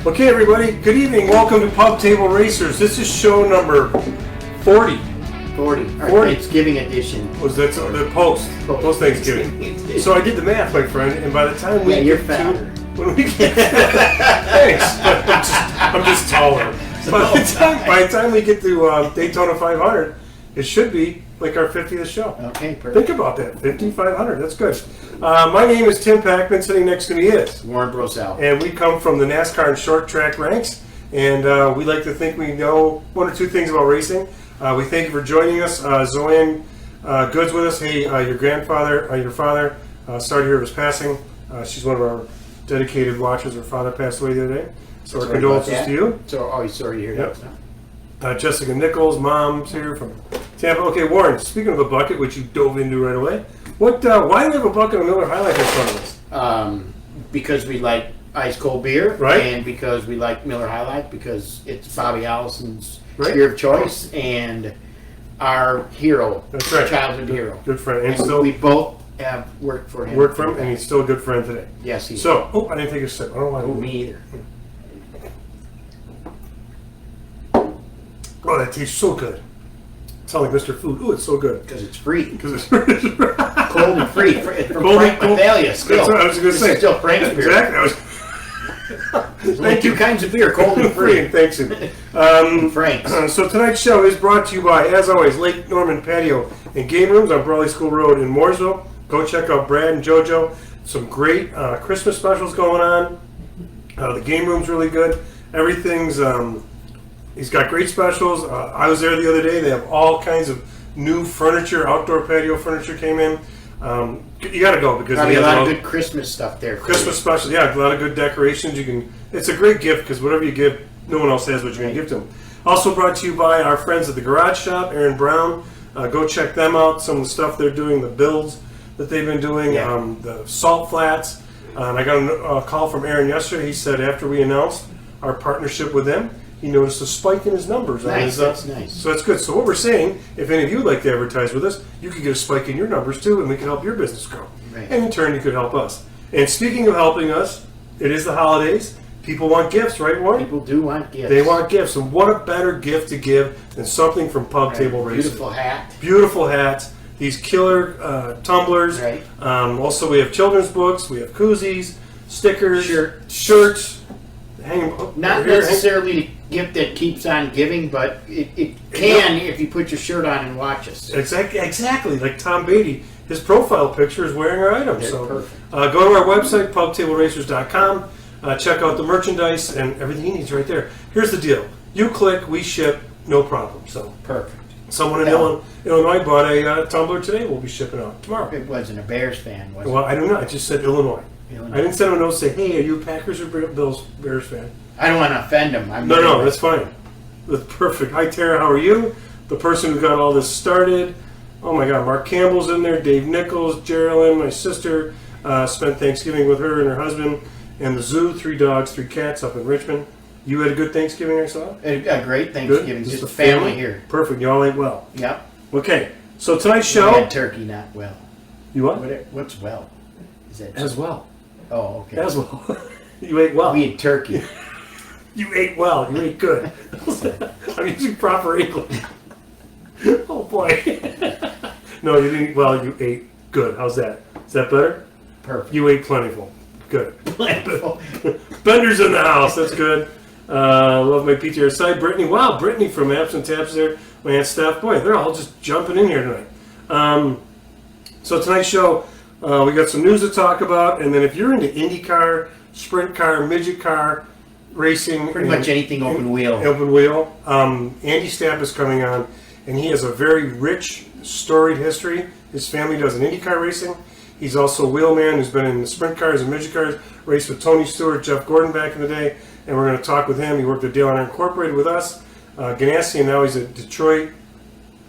Okay, everybody, good evening. Welcome to Pub Table Racers. This is show number 40. 40. 40. Thanksgiving edition. Was that the post Thanksgiving? So I did the math, my friend, and by the time we you're get fatter. when we get thanks, I'm just taller. By the time we get to Daytona 500, it should be like our 50th show. Okay, perfect. Think about that, 5,500. That's good. My name is Tim Packman. Sitting next to me is Warren Brosell. And we come from the NASCAR and short track ranks, and we like to think we know one or two things about racing. We thank you for joining us. Zoanne Good's with us. Hey, your father, sorry to hear of his passing. She's one of our dedicated watchers. Her father passed away the other day. So our condolences to you. So, sorry to hear that. Jessica Nichols, mom's here from Tampa. Okay, Warren, speaking of a bucket, which you dove into right away, why do we have a bucket of Miller High Life in front of us? Because we like ice cold beer, right? And because we like Miller High Life, because it's Bobby Allison's beer of choice and our hero. That's right. Childhood hero. Good friend. And so we both have worked for him. And he's still a good friend today. Yes, he is. So, I didn't take a sip. I don't want to. Me either. Oh, that tastes so good. It's not like Mr. Food. Ooh, it's so good. Because it's free. Because it's cold and free. From Frank Mathalia still. That's what I was going to say. It's still Frank's beer. Exactly. There's only two kinds of beer, cold and free. Thanks. Frank's. So tonight's show is brought to you by, as always, Lake Norman Patio and Game Rooms on Brawley School Road in Mooresville. Go check out Brad and JoJo. Some great Christmas specials going on. The Game Room's really good. Everything's... He's got great specials. I was there the other day. They have all kinds of new furniture, outdoor patio furniture came in. You got to go because probably a lot of good Christmas stuff there. Christmas specials, yeah, a lot of good decorations. It's a great gift because whatever you give, no one else has what you're going to give to them. Also brought to you by our friends at the Garage Shop, Aaron Brown. Go check them out. Some of the stuff they're doing, the builds that they've been doing, the salt flats. And I got a call from Aaron yesterday. He said after we announced our partnership with them, he noticed a spike in his numbers. Nice, that's nice. So that's good. So what we're saying, if any of you would like to advertise with us, you could get a spike in your numbers too, and we can help your business grow. Right. And in turn, you could help us. And speaking of helping us, it is the holidays. People want gifts, right, Warren? People do want gifts. They want gifts. And what a better gift to give than something from Pub Table Racing. Beautiful hat. Beautiful hats. These killer tumblers. Right. Also, we have children's books. We have koozies, stickers, shirts. Not necessarily a gift that keeps on giving, but it can if you put your shirt on and watch us. Exactly. Like Tom Beatty, his profile picture is wearing our items. They're so perfect. Go to our website, pubtableracers.com. Check out the merchandise and everything he needs right there. Here's the deal. You click, we ship, no problem. So perfect. Someone in Illinois bought a tumbler today. We'll be shipping out tomorrow. It wasn't a Bears fan, was it? Well, I don't know. I just said Illinois. I didn't send him a note saying, hey, are you a Packers or Bears fan? I don't want to offend him. No, that's fine. That's perfect. Hi, Tara. How are you? The person who got all this started. Oh, my God. Mark Campbell's in there. Dave Nichols, Geraldine, my sister. Spent Thanksgiving with her and her husband. And the zoo, 3 dogs, 3 cats up in Richmond. You had a good Thanksgiving, I saw? A great Thanksgiving. Just a family here. Perfect. You all ate well. Yep. Okay. So tonight's show. We had turkey, not well. You what? What's well? Is that as well? Oh, okay. As well. You ate well. We ate turkey. You ate well. You ate good. I'm using proper English. Oh, boy. No, you didn't eat well. You ate good. How's that? Is that better? Perfect. You ate plentiful. Good. Plentiful. Bender's in the house. That's good. Love my PTR side. Brittany. Wow, Brittany from Absent Taps there. My Aunt Stapp. Boy, they're all just jumping in here tonight. So tonight's show, we got some news to talk about. And then if you're into IndyCar, sprint car, midget car, racing. Pretty much anything open wheel. Open wheel. Andy Stapp is coming on, and he has a very rich, storied history. His family does an IndyCar racing. He's also a wheelman who's been in the sprint cars and midget cars, raced with Tony Stewart, Jeff Gordon back in the day, and we're going to talk with him. He worked at Dale Earnhardt Incorporated with us, Ganassi, and now he's at Detroit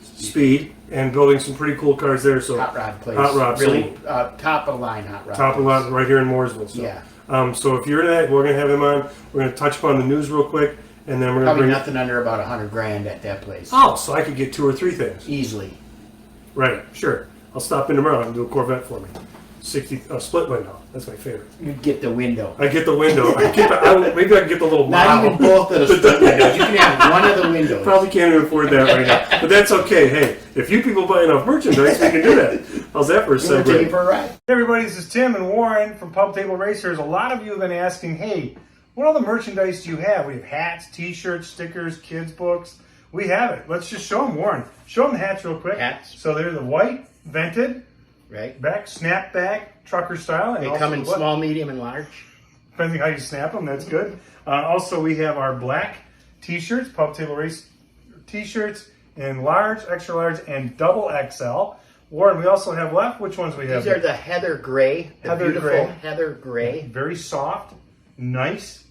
Speed and building some pretty cool cars there. So hot rod place. Hot rod. Really top of the line hot rod. Top of the line right here in Mooresville. So. Yeah. So if you're into that, we're going to have him on. We're going to touch upon the news real quick, and then we're going to bring nothing under about $100,000 at that place. Oh, so I could get 2 or 3 things easily. Right. Sure. I'll stop in tomorrow and do a Corvette for me. split window. That's my favorite. You get the window. I get the window. Maybe I can get the little Not model. even both of the split windows. You can have one of the windows. Probably can't even afford that right now. But that's okay. Hey, if you people buy enough merchandise, we can do that. How's that for a You want to take segue? it for a ride? Hey everybody, this is Tim and Warren from Pub Table Racers. A lot of you have been asking, hey, what other merchandise do you have? We have hats, t-shirts, stickers, kids' books. We have it. Let's just show them, Warren. Show them the hats real quick. Hats. So they're the white, vented, Right. back, snapback, trucker style. And They also come in small, medium, and large. depending how you snap them, that's good. Also, we have our black t-shirts, Pub Table Race t-shirts in large, extra large, and double XL. Warren, we also have left. Which ones we have? These are the heather gray. The Heather beautiful gray. heather gray. Very soft, nice.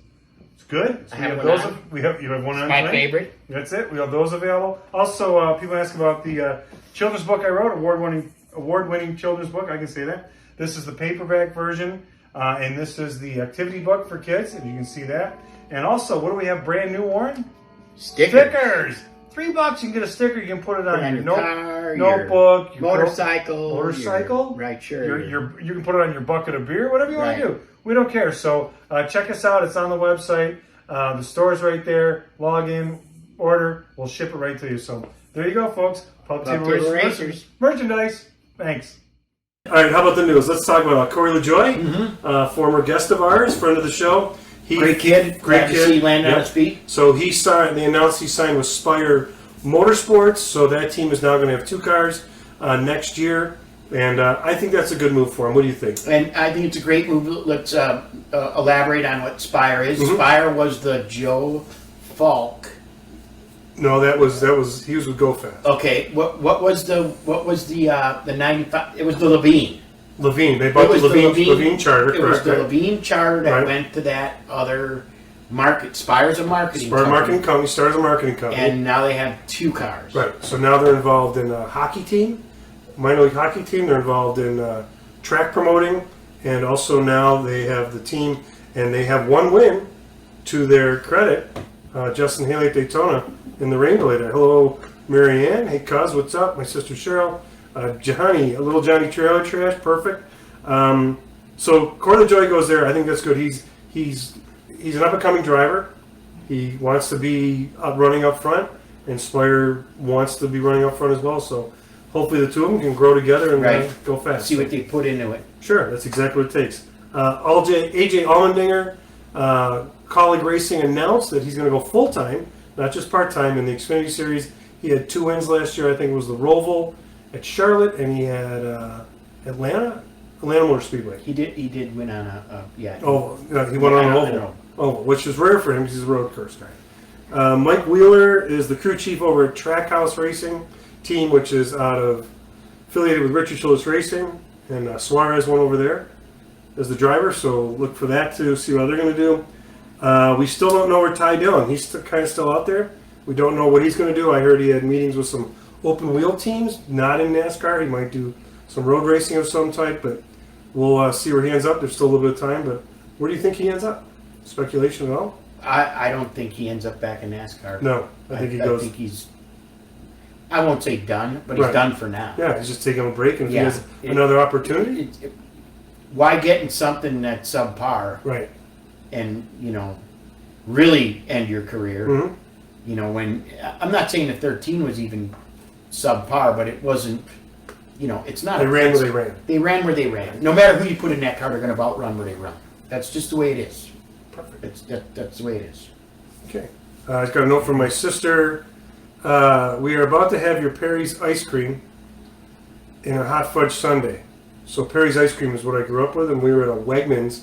It's good. So I have we one those. on. You have one on. My right? favorite. That's it. We have those available. Also, people ask about the children's book I wrote, award-winning children's book. I can say that. This is the paperback version, and this is the activity book for kids, and you can see that. And also, what do we have brand new, Warren? Stickers. $3 you can get a sticker. You can put it on your car, notebook, your motorcycle. Motorcycle. Right, sure. You can put it on your bucket of beer, whatever you want Right. to do. We don't care. So check us out. It's on the website. The store's right there. Log in, order. We'll ship it right to you. So there you go, folks. Pub Table Racers merchandise. Thanks. All right, how about the news? Let's talk about Corey LaJoie, former guest of ours, friend of the show. Great kid. Glad to see land on his feet. So they announced he signed with Spire Motorsports, so that team is now going to have 2 cars next year, and I think that's a good move for him. What do you think? And I think it's a great move. Let's elaborate on what Spire is. Spire was the Joe Falk. No, that was he was with GoFast. Okay, what was the 95? It was the Levine. Levine. They bought the Levine charter. It was the right? Levine charter that Right. went to that other market. Spire's a marketing Spire company. Marketing Company started a marketing company. And now they have 2 cars. Right. So now they're involved in a hockey team, minor league hockey team. They're involved in track promoting, and also now they have the team, and they have 1 win to their credit. Justin Haley at Daytona in the Rainbow later. Hello, Marianne. Hey, cuz, what's up? My sister Cheryl. Johnny, a little Johnny Trailer Trash, perfect. So Corey LaJoie goes there. I think that's good. He's an up and coming driver. He wants to be running up front, and Spire wants to be running up front as well. So hopefully the two of them can grow together and go fast. See what they put into it. Sure, that's exactly what it takes. AJ Allendinger, Colleague Racing announced that he's going to go full time, not just part time, in the Xfinity Series. He had 2 wins last year. I think it was the Roval at Charlotte, and he had Atlanta Motor Speedway. He did win on a yeah. Oh, he went on an oval, which is rare for him because he's a road course guy. Mike Wheeler is the crew chief over at Trackhouse Racing team, which is affiliated with Richard Childress Racing, and Suarez went over there as the driver. So look for that to see what they're going to do. We still don't know where Ty Dillon. He's kind of still out there. We don't know what he's going to do. I heard he had meetings with some open wheel teams, not in NASCAR. He might do some road racing of some type, but we'll see where he ends up. There's still a little bit of time, but where do you think he ends up? Speculation at all? I don't think he ends up back in NASCAR. No, I think he goes. I think he's. I won't say done, but he's done for now. Yeah, he's just taking a break, and if he has another opportunity. Why get in something that's subpar? Right. And really end your career. Mm-hmm. When I'm not saying that 13 was even subpar, but it wasn't. It's not. They ran where they ran. They ran where they ran. No matter who you put in that car, they're going to outrun where they run. That's just the way it is. Perfect. That's the way it is. Okay. I've got a note from my sister. We are about to have your Perry's ice cream in a hot fudge sundae. So Perry's ice cream is what I grew up with, and we were at a Wegmans,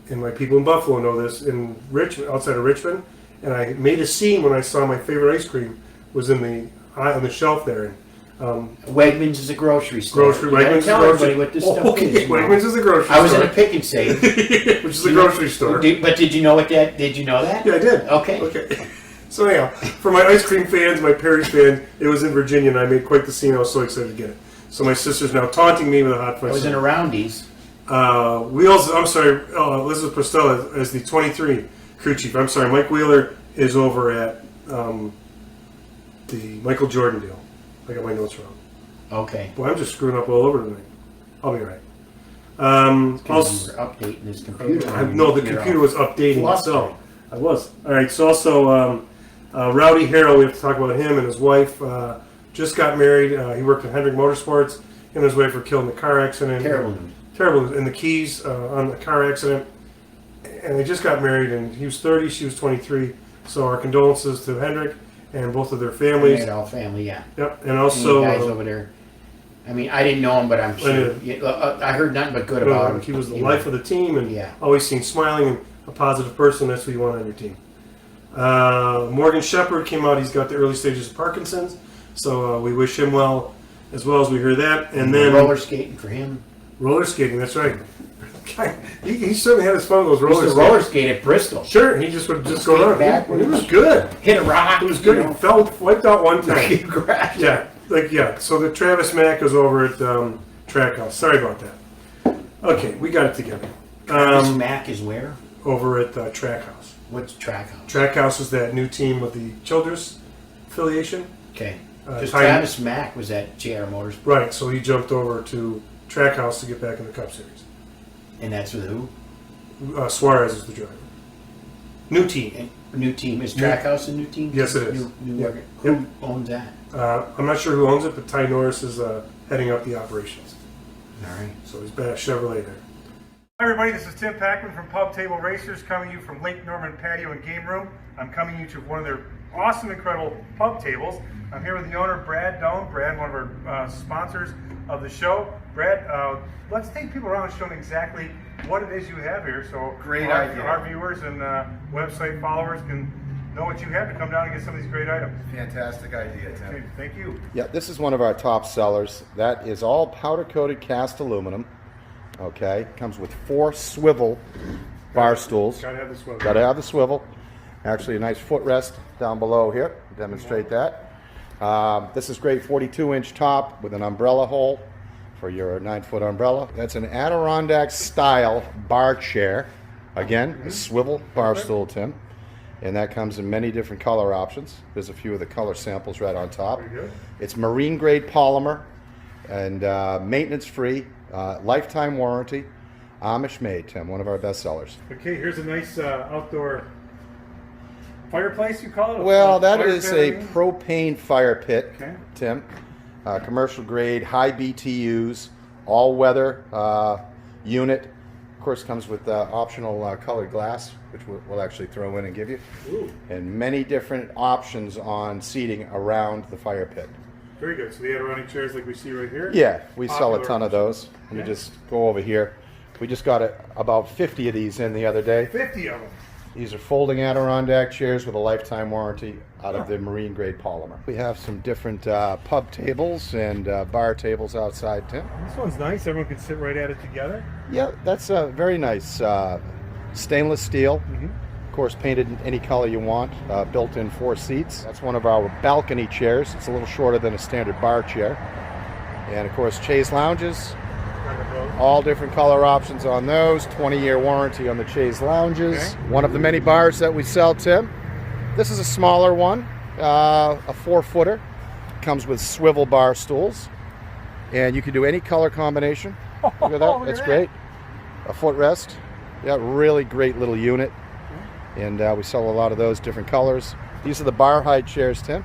and my people in Buffalo know this, in Richmond, outside of Richmond, and I made a scene when I saw my favorite ice cream was on the shelf there. Wegmans is a grocery store. Wegmans is a grocery. What this stuff is. Wegmans is a grocery store. I was in a pick and save, which is a grocery store. But did you know what that? Did you know that? Yeah, I did. Okay. So anyhow, for my ice cream fans, my Perry's fans, it was in Virginia, and I made quite the scene. I was so excited to get it. So my sister's now taunting me with a hot fudge. I was in a Roundy's. Elizabeth Postella as the 23 crew chief. I'm sorry, Mike Wheeler is over at the Michael Jordan deal. I got my notes wrong. Okay. Well, I'm just screwing up all over tonight. I'll be all right. Also, you were updating his computer. No, the computer was updating itself. I was. All right, so also Rowdy Harold, we have to talk about him and his wife. Just got married. He worked at Hendrick Motorsports. Him and his wife were killed in a car accident. Terrible news. Terrible. In the Keys on the car accident. And they just got married, and he was 30, she was 23. So our condolences to Hendrick and both of their families. And all family, yeah. Yep, and also... And the guys over there. I mean, I didn't know him, but I'm sure. I heard nothing but good about him. He was the life of the team, and yeah. always seen smiling and a positive person. That's who you want on your team. Morgan Shepherd came out. He's got the early stages of Parkinson's, so we wish him well as we hear that. And then roller skating for him. Roller skating, that's right. He certainly had his fun with those roller skate at Bristol. Sure, he just would just go on. He was good. Hit a rock. He was good. He wiped out one time. Yeah. So the Travis Mack is over at Trackhouse. Sorry about that. Okay, we got it together. Travis Mack is where? Over at Trackhouse. What's Trackhouse? Trackhouse is that new team with the Childress affiliation. Okay. Because Travis Mack was at JR Motors. Right, so he jumped over to Trackhouse to get back in the Cup Series. And that's with who? Suarez is the driver. New team. New team. Is Trackhouse a new team? Yes, it is. Who owns that? I'm not sure who owns it, but Ty Norris is heading up the operations. All right. So he's back at Chevrolet there. Hi everybody, this is Tim Packman from Pub Table Racers, coming to you from Lake Norman Patio and Game Room. I'm coming to you to one of their awesome, incredible pub tables. I'm here with the owner, Brad Doan. Brad, one of our sponsors of the show. Brad, let's take people around and show them exactly what it is you have here. So great idea. Our viewers and website followers can know what you have to come down and get some of these great items. Fantastic idea, Tim. Okay, thank you. Yeah, this is one of our top sellers. That is all powder-coated cast aluminum. Okay, comes with 4 swivel bar stools. Gotta have the swivel. Gotta have the swivel. Actually, a nice footrest down below here. Demonstrate that. This is great 42-inch top with an umbrella hole for your 9-foot umbrella. That's an Adirondack style bar chair. Again, a swivel bar stool, Tim. And that comes in many different color options. There's a few of the color samples right on top. It's marine grade polymer and maintenance free, lifetime warranty, Amish made, Tim, one of our best sellers. Okay, here's a nice outdoor fireplace, you call it? Well, that is a propane fire pit, okay. Tim. Commercial grade, high BTUs, all weather unit. Of course, comes with optional colored glass, which we'll actually throw in and give you. Ooh. And many different options on seating around the fire pit. Very good. So the Adirondack chairs like we see right here? Yeah, we sell a ton of those. Let me just go over here. We just got about 50 of these in the other day. 50 of them. These are folding Adirondack chairs with a lifetime warranty out of the marine grade polymer. We have some different pub tables and bar tables outside, Tim. This one's nice. Everyone can sit right at it together. Yeah, that's very nice. Stainless steel. Of course, painted in any color you want. Built-in 4 seats. That's one of our balcony chairs. It's a little shorter than a standard bar chair. And of course, chaise lounges. All different color options on those. 20-year warranty on the chaise lounges. Okay. One of the many bars that we sell, Tim. This is a smaller one, a 4-footer. Comes with swivel bar stools. And you can do any color combination. Look at that. That's great. A footrest. Yeah, really great little unit. And we sell a lot of those different colors. These are the bar height chairs, Tim,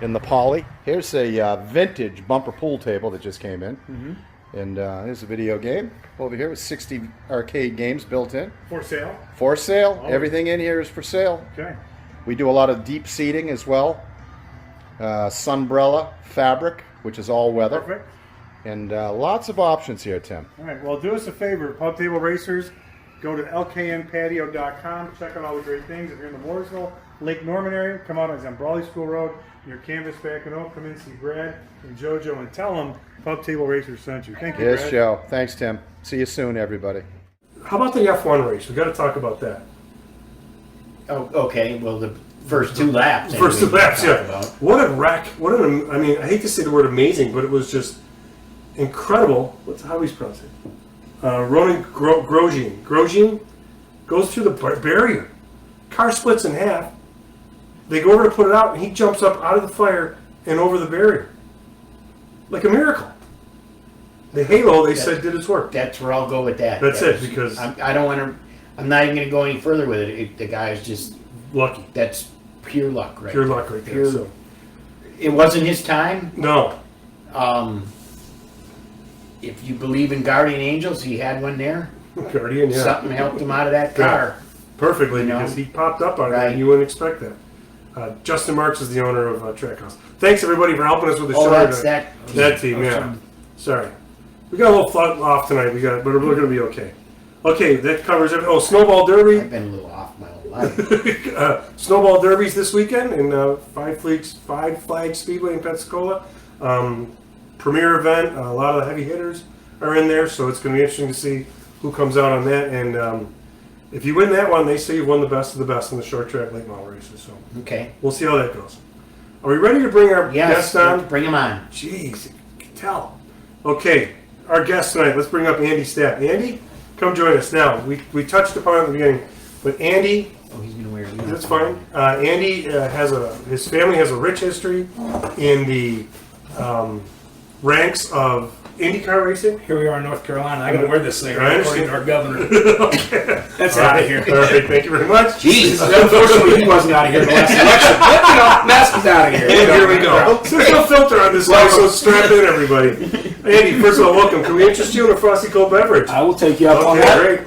in the poly. Here's a vintage bumper pool table that just came in. And here's a video game over here with 60 arcade games built in. For sale? For sale. Oh. Everything in here is for sale. Okay. We do a lot of deep seating as well. Sunbrella fabric, which is all weather. Perfect. And lots of options here, Tim. All right. Well, do us a favor, Pub Table Racers. Go to lknpatio.com. Check out all the great things. If you're in the Mooresville, Lake Norman area, come out on Brawley School Road. Your canvas back and up. Come in, see Brad and JoJo, and tell them Pub Table Racers sent you. Thank you, Yes, Brad. Joe. Thanks, Tim. See you soon, everybody. How about the F1 race? We got to talk about that. Oh, okay. Well, the first 2 laps. First 2 laps, yeah. About. What a wreck! I mean, I hate to say the word amazing, but it was just incredible. How do we pronounce it? Ronan Grosjean goes through the barrier. Car splits in half. They go over to put it out, and he jumps up out of the fire and over the barrier. Like a miracle. the halo, they said, did its work. That's where I'll go with that. That's it, because I don't want to. I'm not even going to go any further with it. The guy is just lucky. That's pure luck, right? Pure luck, right there. Pure. So. It wasn't his time. No. If you believe in guardian angels, he had one there. Guardian, yeah. Something helped him out of that car. Perfectly, You know? because he popped up on it, Right. and you wouldn't expect that. Justin Marks is the owner of Trackhouse. Thanks, everybody, for helping us with the show. That's tonight. that That team, yeah. Sorry. We got a little fun off tonight, but we're going to be okay. Okay, that covers it. Oh, Snowball Derby. I've been a little off my whole life. Snowball Derbies this weekend in Five Flag Speedway in Pensacola. Premier event. A lot of the heavy hitters are in there, so it's going to be interesting to see who comes out on that. And if you win that one, they say you've won the best of the best in the short track late model races. So Okay. we'll see how that goes. Are we ready to bring our guest on? Bring him on. Jeez, you can tell. Okay, our guest tonight. Let's bring up Andy Stapp. Andy, come join us. Now, we touched upon it at the beginning, but Andy. Oh, he's gonna wear a uniform. That's fine. Andy his family has a rich history in the ranks of IndyCar racing. Here we are in North Carolina. I gotta wear this thing, I right? understand. According to our governor. Okay. That's All out right. of here. All right, thank you very much. Jeez, unfortunately, he wasn't out of here the last election. But, you know, Mask is out of here. And here we go. There's no filter on this guy, so strap in, everybody. Andy, first of all, welcome. Can we interest you in a frosty cold beverage? I will take you up on Okay, that. great.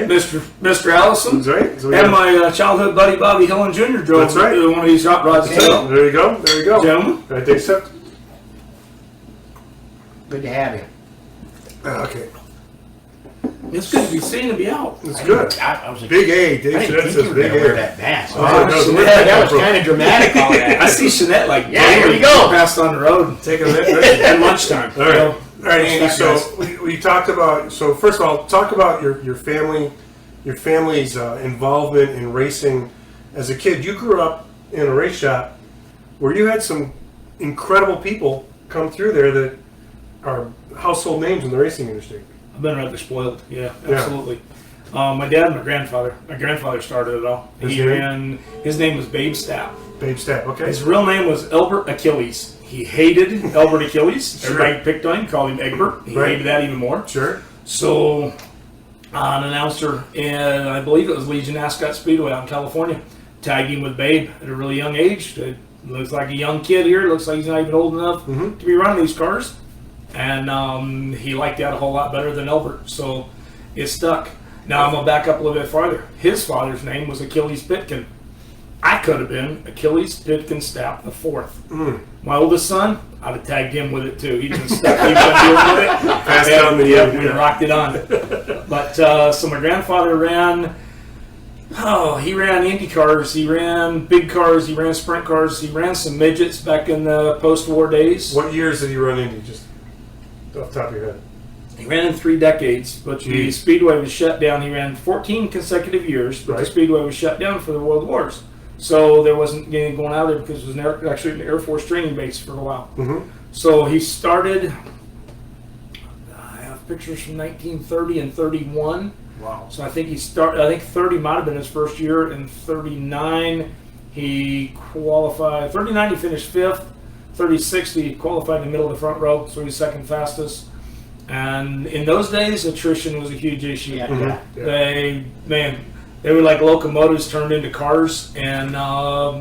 Okay. Mr. Allison. That's right. So we And have- my childhood buddy Bobby Hillen Jr. drove That's right. one of these hot rods as well. There you go. There you go. Gentlemen. I think so. Good to have you. Okay. It's good to be seen and be out. It's good. I was like, Big A. I Dave didn't Jeanette think says you were big gonna wear A. that mask. I was like, no, where'd That was come kind of dramatic. All that. I see Jeanette like, Yeah, here we go. Passed on the road Take a minute. at lunchtime. All right. All right, Andy. Respect, So we talked about. So first of all, talk about your family, your family's involvement in racing. As a kid, you grew up in a race shop where you had some incredible people come through there that are household names in the racing industry. I've been rather spoiled. Yeah, Yeah. absolutely. My dad and my grandfather. My grandfather started it all. His name was Babe Stapp. Babe Stapp. Okay. His real name was Elbert Achilles. He hated Elbert Achilles. Sure. Everybody picked on him, called him Egbert. He Right. hated that even more. Sure. So, an announcer in, I believe it was Legion Ascot Speedway out in California, tagged him with Babe at a really young age. It looks like a young kid here. Looks like he's not even old enough to be running these cars. And he liked that a whole lot better than Elbert. So, it stuck. Now, I'm going to back up a little bit farther. His father's name was Achilles Pitkin. I could have been Achilles Pitkin Stapp the fourth. My oldest son, I'd have tagged him with it too. He'd been stuck. He'd been dealing with it. Passed down the we rocked it on. But so my grandfather ran. Oh, he ran Indy cars. He ran big cars. He ran sprint cars. He ran some midgets back in the post-war days. What years did he run Indy? Just off the top of your head. He ran in 3 decades, but the Speedway was shut down. He ran 14 consecutive years, but the Speedway was shut down for the World Wars. So there wasn't anything going out there because it was actually an Air Force training base for a while. So he started, I have pictures from 1930 and 31. Wow. So I think he started, I think 30 might have been his first year. In 39, he qualified. 39, he finished 5th. 36, he qualified in the middle of the front row, so he's second fastest. And in those days, attrition was a huge issue. They were like locomotives turned into cars, and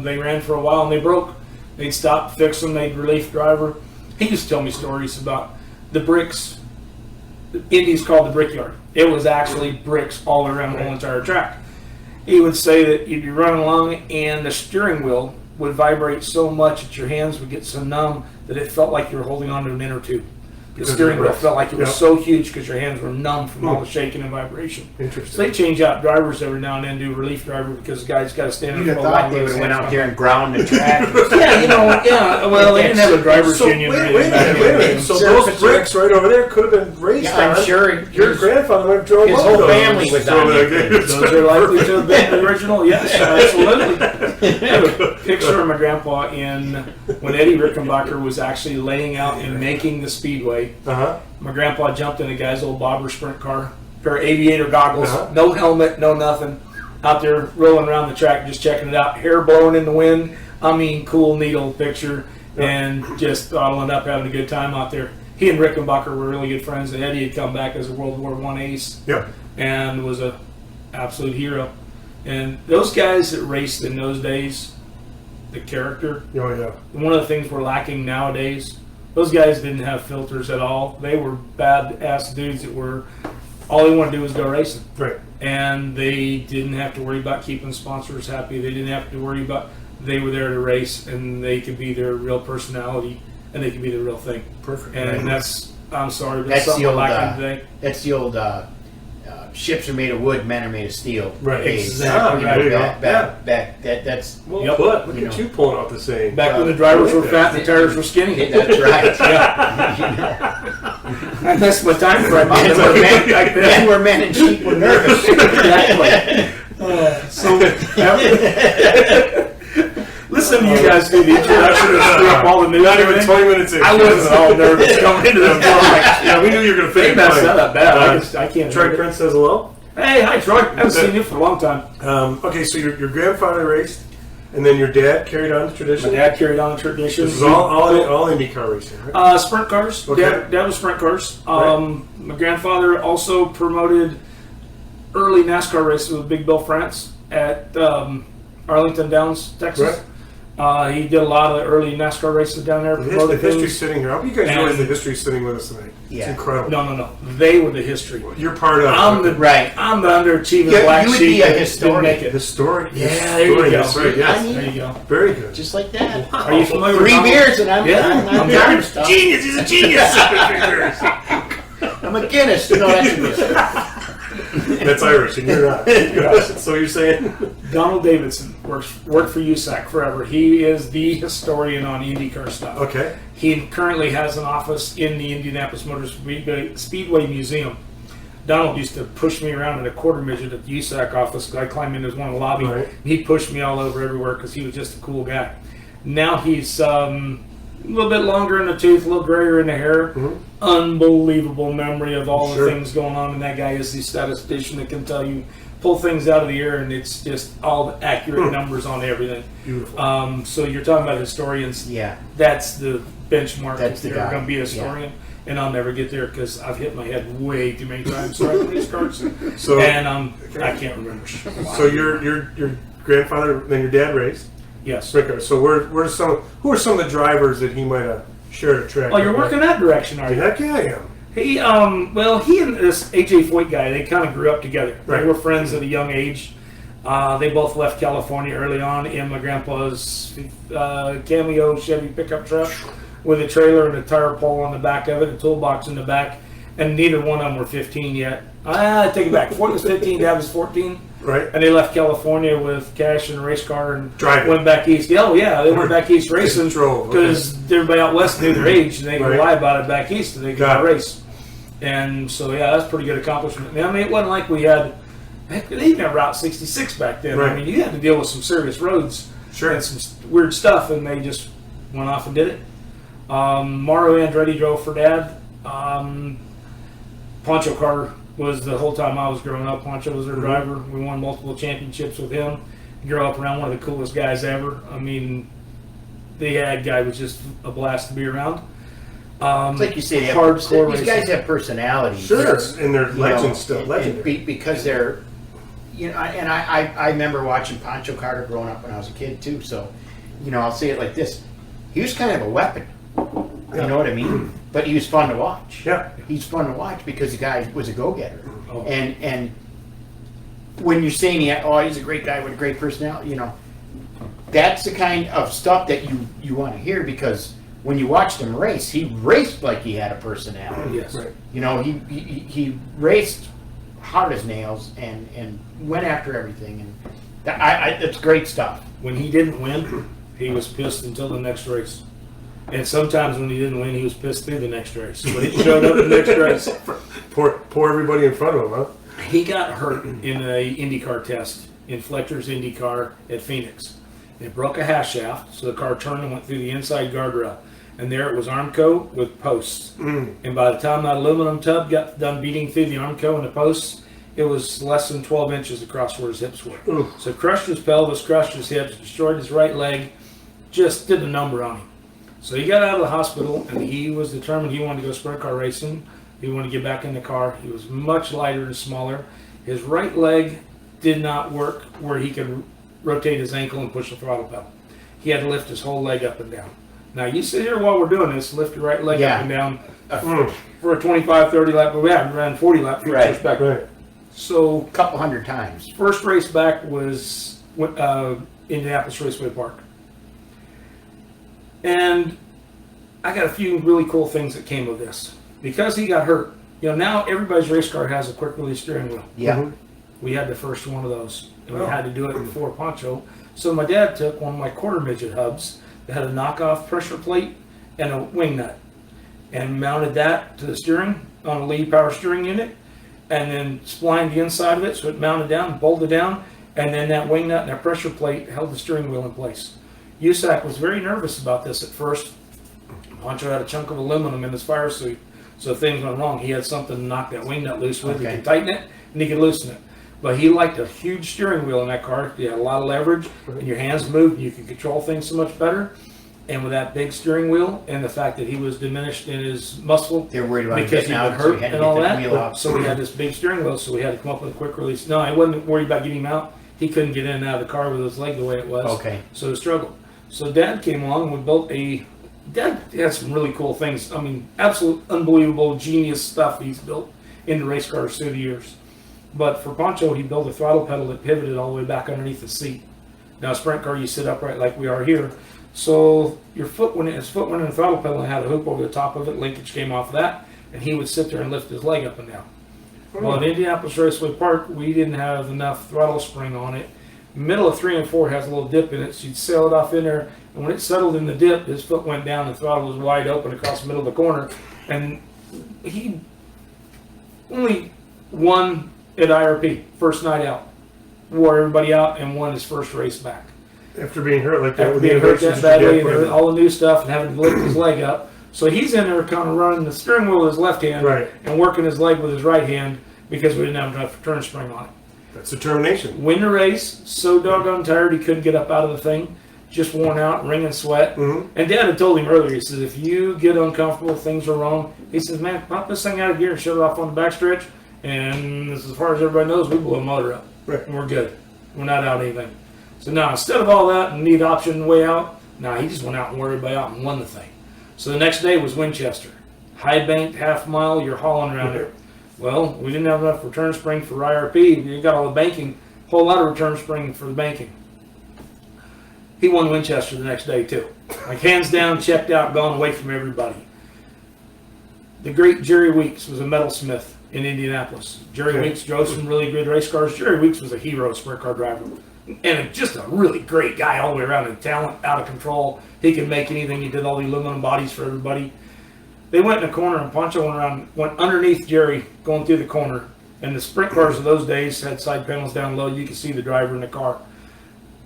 they ran for a while and they broke. They'd stop, fix them, they'd relief driver. He used to tell me stories about the bricks. Indy's called the brickyard. It was actually bricks all around the whole entire track. He would say that you'd be running along and the steering wheel would vibrate so much that your hands would get so numb that it felt like you were holding on to an inner tube. The steering wheel felt like it was so huge because your hands were numb from all the shaking and vibration. Interesting. So they change out drivers every now and then, do relief driver because the guy's got to stand You'd up have for a thought while. they would have went out there and ground the track. Well, they didn't have a driver's So union or wait a anything. minute. So those bricks right over there could have been raced Yeah, I'm on. sure Your grandfather would have drove his all whole those. family was on it. Those are likely to have been the original. Yes, absolutely. I have a picture of my grandpa when Eddie Rickenbacker was actually laying out and making the Speedway. My grandpa jumped in a guy's old bobber sprint car, pair of aviator goggles, no helmet, no nothing, out there rolling around the track, just checking it out, hair blowing in the wind. I mean, cool, neat old picture, and just all end up having a good time out there. he and Rickenbacker were really good friends, and Eddie had come back as a World War I ace. Yep. And was a absolute hero. And those guys that raced in those days, the character. Oh yeah. One of the things we're lacking nowadays. Those guys didn't have filters at all. They were badass dudes that were all they wanted to do was go racing. Right. And they didn't have to worry about keeping sponsors happy. They didn't have to worry about. They were there to race, and they could be their real personality, and they could be the real thing. Perfect. And that's. I'm sorry, but That's something the old. we're lacking today. That's the old. Ships are made of wood, men are made of steel. Right. days. Exactly. You know, There you go. back. That's. Well Yep. put. Look You at know. you pulling out the saying. Back when the drivers were fat and the tires were skinny. That's right. I missed my time frame. Men were men and sheep were nervous. Exactly. Listen to you guys do the introduction and screw up all the news. Not even 20 minutes in. I wasn't all nervous coming into this. Yeah, we knew you were going to They finish. messed that up bad. I can't. Troy Prince says hello. Hey, hi Troy. I haven't seen you for a long time. Okay, so your grandfather raced, and then your dad carried on the tradition. My dad carried on the tradition. This is all IndyCar racing, right? Sprint cars. Okay. Dad was sprint cars. Right. My grandfather also promoted early NASCAR races with Big Bill France at Arlington Downs, Texas. Right. He did a lot of the early NASCAR races down there. The promoted history's things. sitting here. I hope you guys And- realize the history's sitting with us tonight. It's Yeah. incredible. No. They were the history. You're part of I'm the Right. I'm the underachieving Yeah, black you would sheep be a that didn't historian. make it. historic. Yeah, there you go. That's right. Yes. I There you go. Very good. Just like that. Are you familiar with 3 Donald? beers and I'm I'm done. Stuff. Genius. He's a genius. I'm a Guinness. No, that's a Guinness. That's Irish, and you're not. So you're saying? Donald Davidson worked for USAC forever. He is the historian on IndyCar stuff. Okay. He currently has an office in the Indianapolis Motor Speedway Museum. Donald used to push me around in a quarter midget at the USAC office. I climbed in as one of the lobby. Right. He pushed me all over everywhere because he was just a cool guy. Now he's a little bit longer in the tooth, a little grayer in the hair. Mm-hmm. Unbelievable memory of all Sure. the things going on. And that guy is the statistician that can tell you, pull things out of the air, and it's just all the accurate numbers on everything. Beautiful. So you're talking about historians. Yeah. That's the benchmark. That's if the you're guy. going to be a historian. And I'll never get there because I've hit my head way too many times driving these cars. So- and I can't remember. So your grandfather, then your dad raced. Yes. Ricker. So who are some of the drivers that he might have shared a track? Oh, you're with? working that direction, are you? Heck yeah, I am. He and this AJ Foyt guy, they kind of grew up together. Right. They were friends at a young age. They both left California early on in my grandpa's Cameo Chevy pickup truck with a trailer and a tire pole on the back of it, a toolbox in the back, and neither one of them were 15 yet. I take it back. Foyt was 15, Dad was 14. Right. And they left California with cash and a race car and Driving. went back east. Oh, yeah, they went back east racing Drove, okay. because everybody out west knew their age and they could Right. lie about it back east and they could Got it. race. And so, yeah, that's a pretty good accomplishment. I mean, it wasn't like we had, heck, they didn't have Route 66 back then. Right. I mean, you had to deal with some serious roads Sure. and some weird stuff, and they just went off and did it. Mario Andretti drove for Dad. Pancho Carter was the whole time I was growing up. Pancho was their driver. We won multiple championships with him. Grew up around one of the coolest guys ever. I mean, the guy was just a blast to be around. It's like you say, Hardcore these guys racing. have personalities. Sure. And they're You legends know, still. and Legendary. because they're, you know, and I remember watching Pancho Carter growing up when I was a kid too. So, you know, I'll say it like this: he was kind of a weapon. Yeah. You know what I mean? But he was fun to watch. Yeah. He's fun to watch because the guy was a go-getter. Oh. And when you're saying he's a great guy with a great personality, you know, that's the kind of stuff that you want to hear because when you watched him race, he raced like he had a personality. Yes. Right. You know, he raced hard as nails and went after everything, and that's great stuff. When he didn't win, he was pissed until the next race. And sometimes when he didn't win, he was pissed through the next race. But he showed up in the next race. Pour everybody in front of him, huh? He got hurt in a IndyCar test in Fletcher's IndyCar at Phoenix. It broke a hash shaft, so the car turned and went through the inside guardrail. And there it was Armco with posts. And by the time that aluminum tub got done beating through the Armco and the posts, it was less than 12 inches across where his hips were. Ooh. So crushed his pelvis, crushed his hips, destroyed his right leg, just did a number on him. So he got out of the hospital, and he was determined he wanted to go sprint car racing. He wanted to get back in the car. He was much lighter and smaller. His right leg did not work where he could rotate his ankle and push the throttle pedal. He had to lift his whole leg up and down. Now, you sit here while we're doing this, lift your right leg up and down for a 25, 30 lap, but we haven't ran 40 lap back. Right. So, A couple hundred times. first race back was Indianapolis Raceway Park. And I got a few really cool things that came of this. Because he got hurt, now everybody's race car has a quick release steering wheel. Yeah. We had the first one of those, and we had to do it before Poncho. So my dad took one of my quarter midget hubs that had a knockoff pressure plate and a wing nut, and mounted that to the steering on a lead power steering unit, and then splined the inside of it so it mounted down, bolted down, and then that wing nut and that pressure plate held the steering wheel in place. USAC was very nervous about this at first. Poncho had a chunk of aluminum in his fire suit, so if things went wrong, he had something to knock that wing nut loose with. He could tighten it and he could loosen it. But he liked a huge steering wheel in that car. You had a lot of leverage, and your hands moved, and you could control things so much better. And with that big steering wheel, and the fact that he was diminished in his muscle, They were worried about because he getting got out, so hurt he had to and get all that wheel that. out. So we had this big steering wheel, so we had to come up with a quick release. No, I wasn't worried about getting him out. He couldn't get in and out of the car with his leg the way it was. Okay. So he struggled. So Dad came along and we built Dad had some really cool things. I mean, absolute unbelievable genius stuff he's built into race cars through the years. But for Poncho, he built a throttle pedal that pivoted all the way back underneath the seat. Now, a sprint car, you sit upright like we are here. So his foot went in the throttle pedal and had a hoop over the top of it. Linkage came off of that, and he would sit there and lift his leg up and down. Well, at Indianapolis Raceway Park, we didn't have enough throttle spring on it. Middle of 3 and 4 has a little dip in it, so you'd sail it off in there, and when it settled in the dip, his foot went down, the throttle was wide open across the middle of the corner, and he only won at IRP, first night out. Wore everybody out and won his first race back. After being hurt like that, After with being hurt that badly and the all the new stuff and having to lift his leg up. So he's in there kind of running the steering wheel with his left hand and working his leg with his right hand because we didn't have enough turn spring on it. That's determination. Win the race, so doggone tired he couldn't get up out of the thing, just worn out, wringing sweat. And Dad had told him earlier, he says, if you get uncomfortable, things are wrong, he says, man, pop this thing out of gear and shut it off on the backstretch, and as far as everybody knows, we blow a motor up. And we're good. We're not out anything. So now, instead of all that and need option way out, he just went out and worried everybody out and won the thing. So the next day was Winchester. High banked, half mile, you're hauling around there. Well, we didn't have enough return spring for IRP. You got all the banking, whole lot of return spring for the banking. He won Winchester the next day too. Like hands down, checked out, gone away from everybody. The great Jerry Weeks was a metalsmith in Indianapolis. Jerry Weeks drove some really good race cars. Jerry Weeks was a hero sprint car driver. And just a really great guy all the way around, and talent out of control. He could make anything. He did all the aluminum bodies for everybody. They went in a corner, and Poncho went underneath Jerry, going through the corner. And the sprint cars of those days had side panels down low. You could see the driver in the car.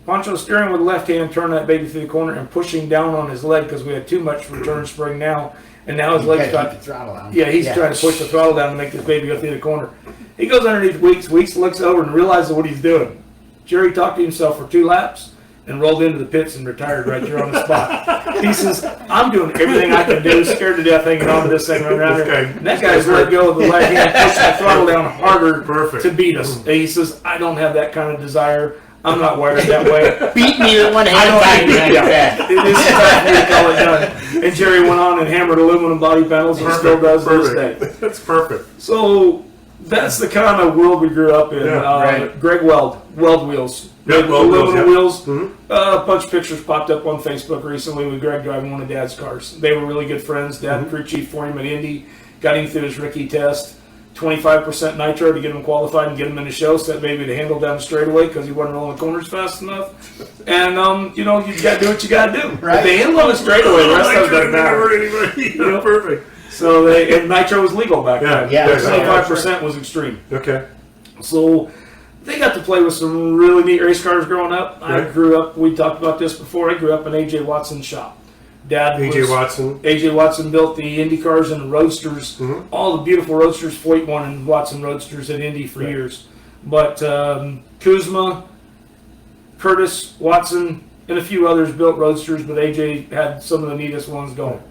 Poncho steering with the left hand, turning that baby through the corner and pushing down on his leg because we had too much return spring now. And now his leg's got the throttle on. Yeah, he's trying to push the throttle down to make this baby go through the corner. He goes underneath Weeks. Weeks looks over and realizes what he's doing. Jerry talked to himself for 2 laps and rolled into the pits and retired right there on the spot. He says, I'm doing everything I can do, scared to death hanging on to this thing right around here. And that guy's let go of the left hand, pushing the throttle down harder to beat us. And he says, I don't have that kind of desire. I'm not wired that way. Beat me with one hand. This is time for me to call it done. And Jerry went on and hammered aluminum body panels and still does to this day. That's perfect. So that's the kind of world we grew up in. Greg Weld Wheels. Aluminum wheels. A bunch of pictures popped up on Facebook recently with Greg driving one of Dad's cars. They were really good friends. Dad crew chief for him at Indy. Got him through his rookie test. 25% nitro to get him qualified and get him in the show. Set maybe to handle down the straightaway because he wasn't rolling corners fast enough. And you got to do what you got to do. Right. If they handle on the straightaway, the rest of it doesn't matter. Perfect. So and nitro was legal back then. Yeah. 25% was extreme. Okay. So they got to play with some really neat race cars growing up. I grew up, we talked about this before, I grew up in A.J. Watson's shop. A.J. Watson built the Indy cars and the Roadsters, all the beautiful Roadsters, Foyt one and Watson Roadsters at Indy for years. But Kuzma, Curtis, Watson, and a few others built roadsters, but AJ had some of the neatest ones going.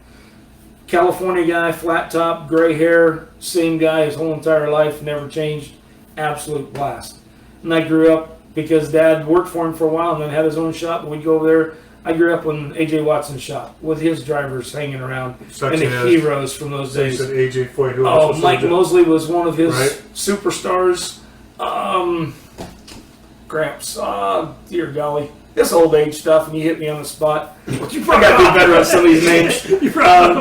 California guy, flat top, gray hair, same guy his whole entire life, never changed. Absolute blast. And I grew up because Dad worked for him for a while and then had his own shop, and we'd go over there. I grew up in AJ Watson's shop with his drivers hanging around and the heroes from those days. Said AJ Foyt. Oh, Mike Mosley was one of his superstars. Gramps. Dear golly. This old age stuff, and you hit me on the spot. You probably got to be better on some of these names. Let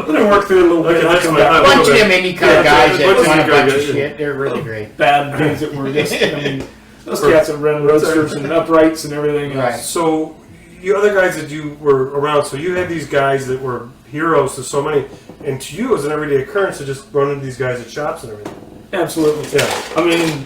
me work through it a little bit. A bunch of them IndyCar guys that want a bunch of shit. They're really great. Bad dudes that were just, I mean, those cats that ran roadsters and uprights and everything else. Right. So, you other guys that you were around, so you had these guys that were heroes to so many, and to you it was an everyday occurrence to just run into these guys at shops and everything. Absolutely. Yeah. I mean,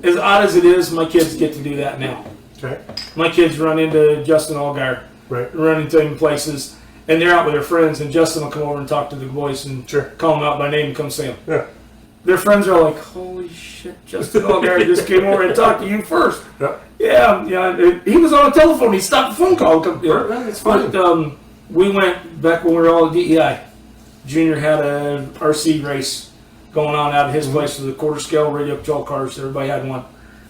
as odd as it is, my kids get to do that now. Okay. My kids run into Justin Allgaier, Right. run into him places, and they're out with their friends, and Justin will come over and talk to the boys and call them out by name and come see them. Yeah. Their friends are like, holy shit, Justin Allgaier just came over and talked to you first. Yeah. Yeah. He was on a telephone. He stopped the phone call. It's fun. But we went back when we were all at DEI. Junior had a RC race going on out of his place with the quarter scale radio control cars. Everybody had one.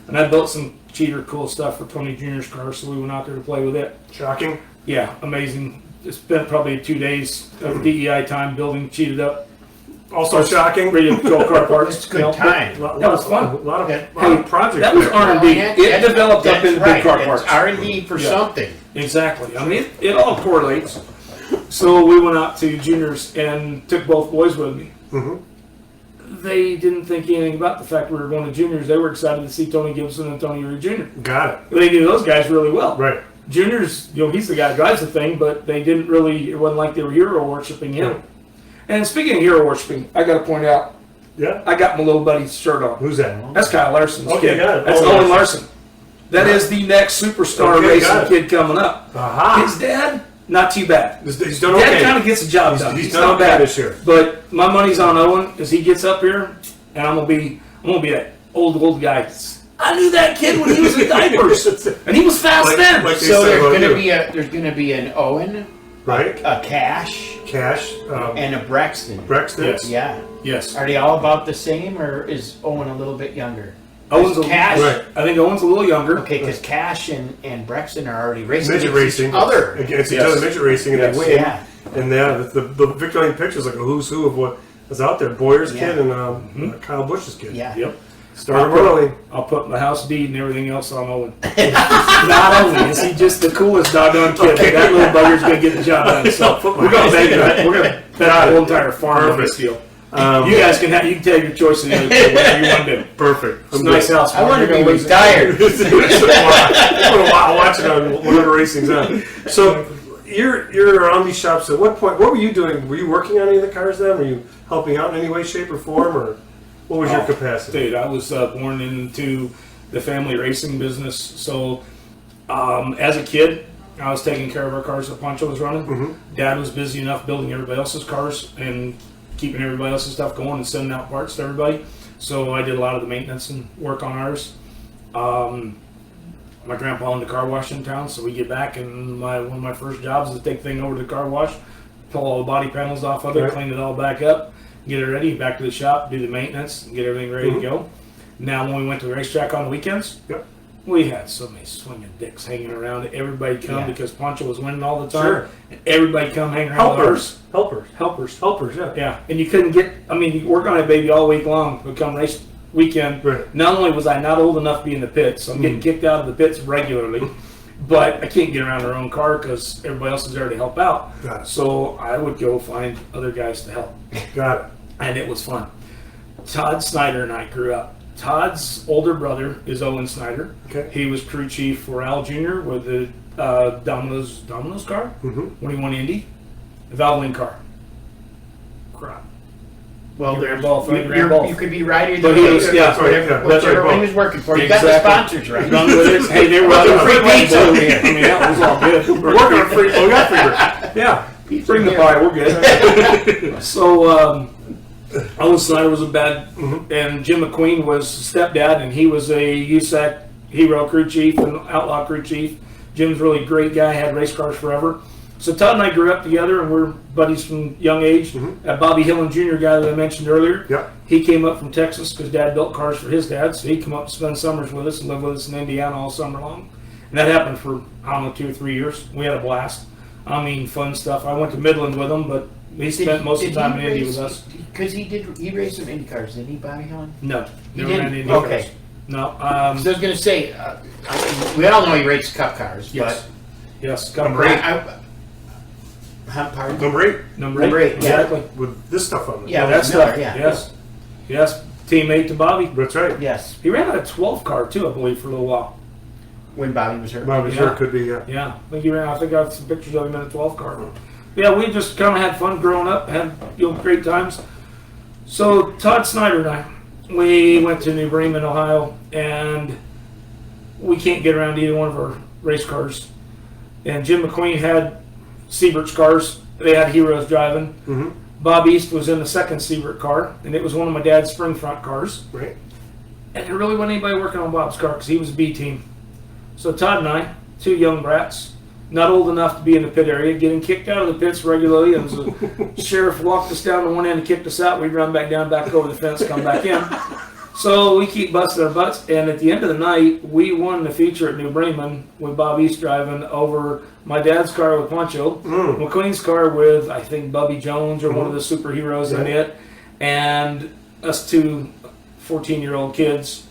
And I built some cheater cool stuff for Tony Jr.'s car, so we went out there to play with it. Shocking. Yeah, amazing. Spent probably 2 days of DEI time building cheated up Also shocking. radio control car parts. It's a good time. That was fun. A lot of projects. That was there. R&D. It developed up into big car It's parts. R&D for something. Exactly. I mean, it all correlates. So we went out to Junior's and took both boys with me. Mm-hmm. They didn't think anything about the fact we were going to Junior's. They were excited to see Tony Gibson and Tony Reed Jr. Got it. They knew those guys really well. Right. Junior's, he's the guy who drives the thing, but they didn't really, it wasn't like they were hero worshiping him. Right. And speaking of hero worshiping, I got to point out, Yeah. I got my little buddy's shirt on. Who's that? That's Kyle Larson's Okay, kid. got it. That's Owen Owen Larson. That is the next superstar racing kid coming up. Aha. His dad, not too bad. He's done Dad okay. kind of gets the job done. He's He's done not okay bad this year. But my money's on Owen as he gets up here, and I'm gonna be that old guy. I knew that kid when he was in diapers, and he was fast then. Like they So said about there's gonna be an Owen, right? a Cash, And and a Braxton. Braxton. Yes. Yeah. Yes. Are they all about the same, or is Owen a little bit younger? Owen's Cash. Right. I think Owen's a little younger. Okay, because Cash and Braxton are already racing Midget against racing. each other. Against each Yes. other, midget racing, and Yes. they win. Yeah. And the Victor Lane pictures like a who's who of what is out there. Boyer's kid and Kyle Busch's kid. Yeah. Yep. Started early. I'll put my house deed and everything else on Owen. Not only is he just the coolest doggone kid, but that little bugger's gonna get the job done. So we're gonna make it. We're gonna bet the whole entire farm on this deal. You guys can take your choice in the other two, whatever you want to do. Perfect. It's a nice house. I want to be You're gonna lose it. retired. I'll watch it on whatever racing's on. So you're on these shops. At what point? What were you doing? Were you working on any of the cars then? Were you helping out in any way, shape, or form, or what was your capacity? Dude, I was born into the family racing business. So as a kid, I was taking care of our cars that Pancho was running. Mm-hmm. Dad was busy enough building everybody else's cars and keeping everybody else's stuff going and sending out parts to everybody. So I did a lot of the maintenance and work on ours. My grandpa owned a car wash in town, so we get back, and one of my first jobs is to take the thing over to the car wash, pull all the body panels off of it, Right. clean it all back up, get it ready, back to the shop, do the maintenance, and get everything ready to go. Now, when we went to the racetrack on the weekends, Yep. we had so many swinging dicks hanging around. Everybody come Yeah. because Pancho was winning all the time, Sure. and everybody come hang around with ours. Helpers, yeah. Yeah, and you couldn't get, you work on a baby all week long, but come race weekend, Right. not only was I not old enough to be in the pits, so I'm getting kicked out of the pits regularly, but I can't get around their own car because everybody else is there to help out. Got it. So I would go find other guys to help, Got it. and it was fun. Todd Snyder and I grew up. Todd's older brother is Owen Snyder. Okay. He was crew chief for Al Jr. with the Domino's car Mm-hmm. when he won Indy. The Valvoline car. Crap. Well, You ran both, right? You ran you both. could be right either But he way. was- yeah, that's right, yeah. That's Whichever right, one he both. was working for. You got the Exactly. sponsors right. Run with it. Hey, they were Welcome running free pizza over here. I mean, that was all good. We're working on free. Oh, we got free. Yeah. Bring the pie, we're good. So, Owen Snyder was a bad, and Jim McQueen was stepdad, and he was a USAC hero crew chief and outlaw crew chief. Jim's a really great guy, had race cars forever. So Todd and I grew up together, and we're buddies from young age. Bobby Hillen Jr., guy that I mentioned earlier, Yep. he came up from Texas because Dad built cars for his dad, so he'd come up to spend summers with us and live with us in Indiana all summer long. And that happened for, I don't know, 2 or 3 years. We had a blast. I mean, fun stuff. I went to Midland with him, but he spent most of the time in Indy with us. Because he raced some Indy cars, didn't he, Bobby Helen? No. He never ran didn't? Indy Okay. cars. No. So I was going to say, we all know he raced cup cars, Yes. Yes. but Number 8. Pardon? Number 8 Number eight, yeah. Exactly. with this stuff on it. Yeah, That's Miller, stuff. yeah. Yes. Yes. Teammate to Bobby. That's right. Yes, He ran a 12 car too, I believe, for a little while. when Bobby was hurt. Bobby Yeah. sure could be, yeah. Yeah, I think he ran. I think I have some pictures of him in a 12 car. Yeah, we just kind of had fun growing up, had great times. So Todd Snyder and I, we went to New Bremen, Ohio, and we can't get around to either one of our race cars. And Jim McQueen had Siebert's cars. They had heroes driving. Bob East was in the second Siebert car, and it was one of my dad's spring front cars. Right. And there really wasn't anybody working on Bob's car because he was a B team. So Todd and I, 2 young brats, not old enough to be in the pit area, getting kicked out of the pits regularly. And the sheriff walked us down to one end and kicked us out. We'd run back down, back over the fence, come back in. So we keep busting our butts. And at the end of the night, we won the feature at New Bremen with Bob East driving over my dad's car with Poncho, McQueen's car with, I think, Bubby Jones or one of the superheroes in it, and us 2 14-year-old kids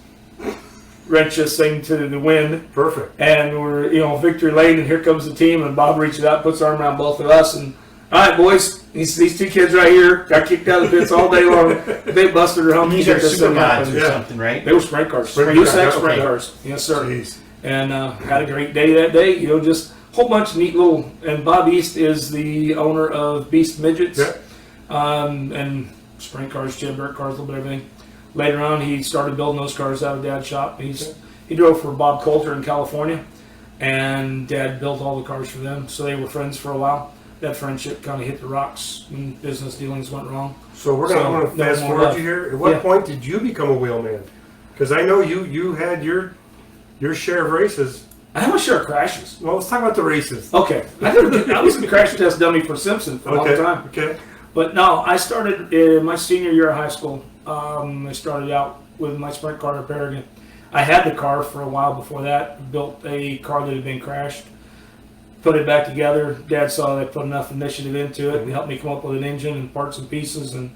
wrench this thing to the wind. Perfect. And we're, victory lane, and here comes the team, and Bob reaches out, puts his arm around both of us, and all right, boys, these 2 kids right here got kicked out of the pits all day long. They busted their hump. These are super mods or something, right? They were sprint cars. Sprint USAC cars, sprint okay. cars. Yes, sir. Jeez. And had a great day that day. Just a whole bunch of neat little. And Bob East is the owner of Beast Midgets, Yeah. and sprint cars, Chidbert cars, a little bit of everything. Later on, he started building those cars out of Dad's shop. He drove for Bob Coulter in California, and Dad built all the cars for them. So they were friends for a while. That friendship kind of hit the rocks when business dealings went wrong. So we're going to no fast more forward left. you here. At what Yeah. point did you become a wheelman? Because I know you had your share of races. I have a share of crashes. Well, let's talk about the races. Okay. I was the crash test dummy for Simpson for a long time. Okay. But no, I started in my senior year of high school. I started out with my sprint car repair again. I had the car for a while before that. Built a car that had been crashed. Put it back together. Dad saw that I put enough initiative into it and helped me come up with an engine and parts and pieces. And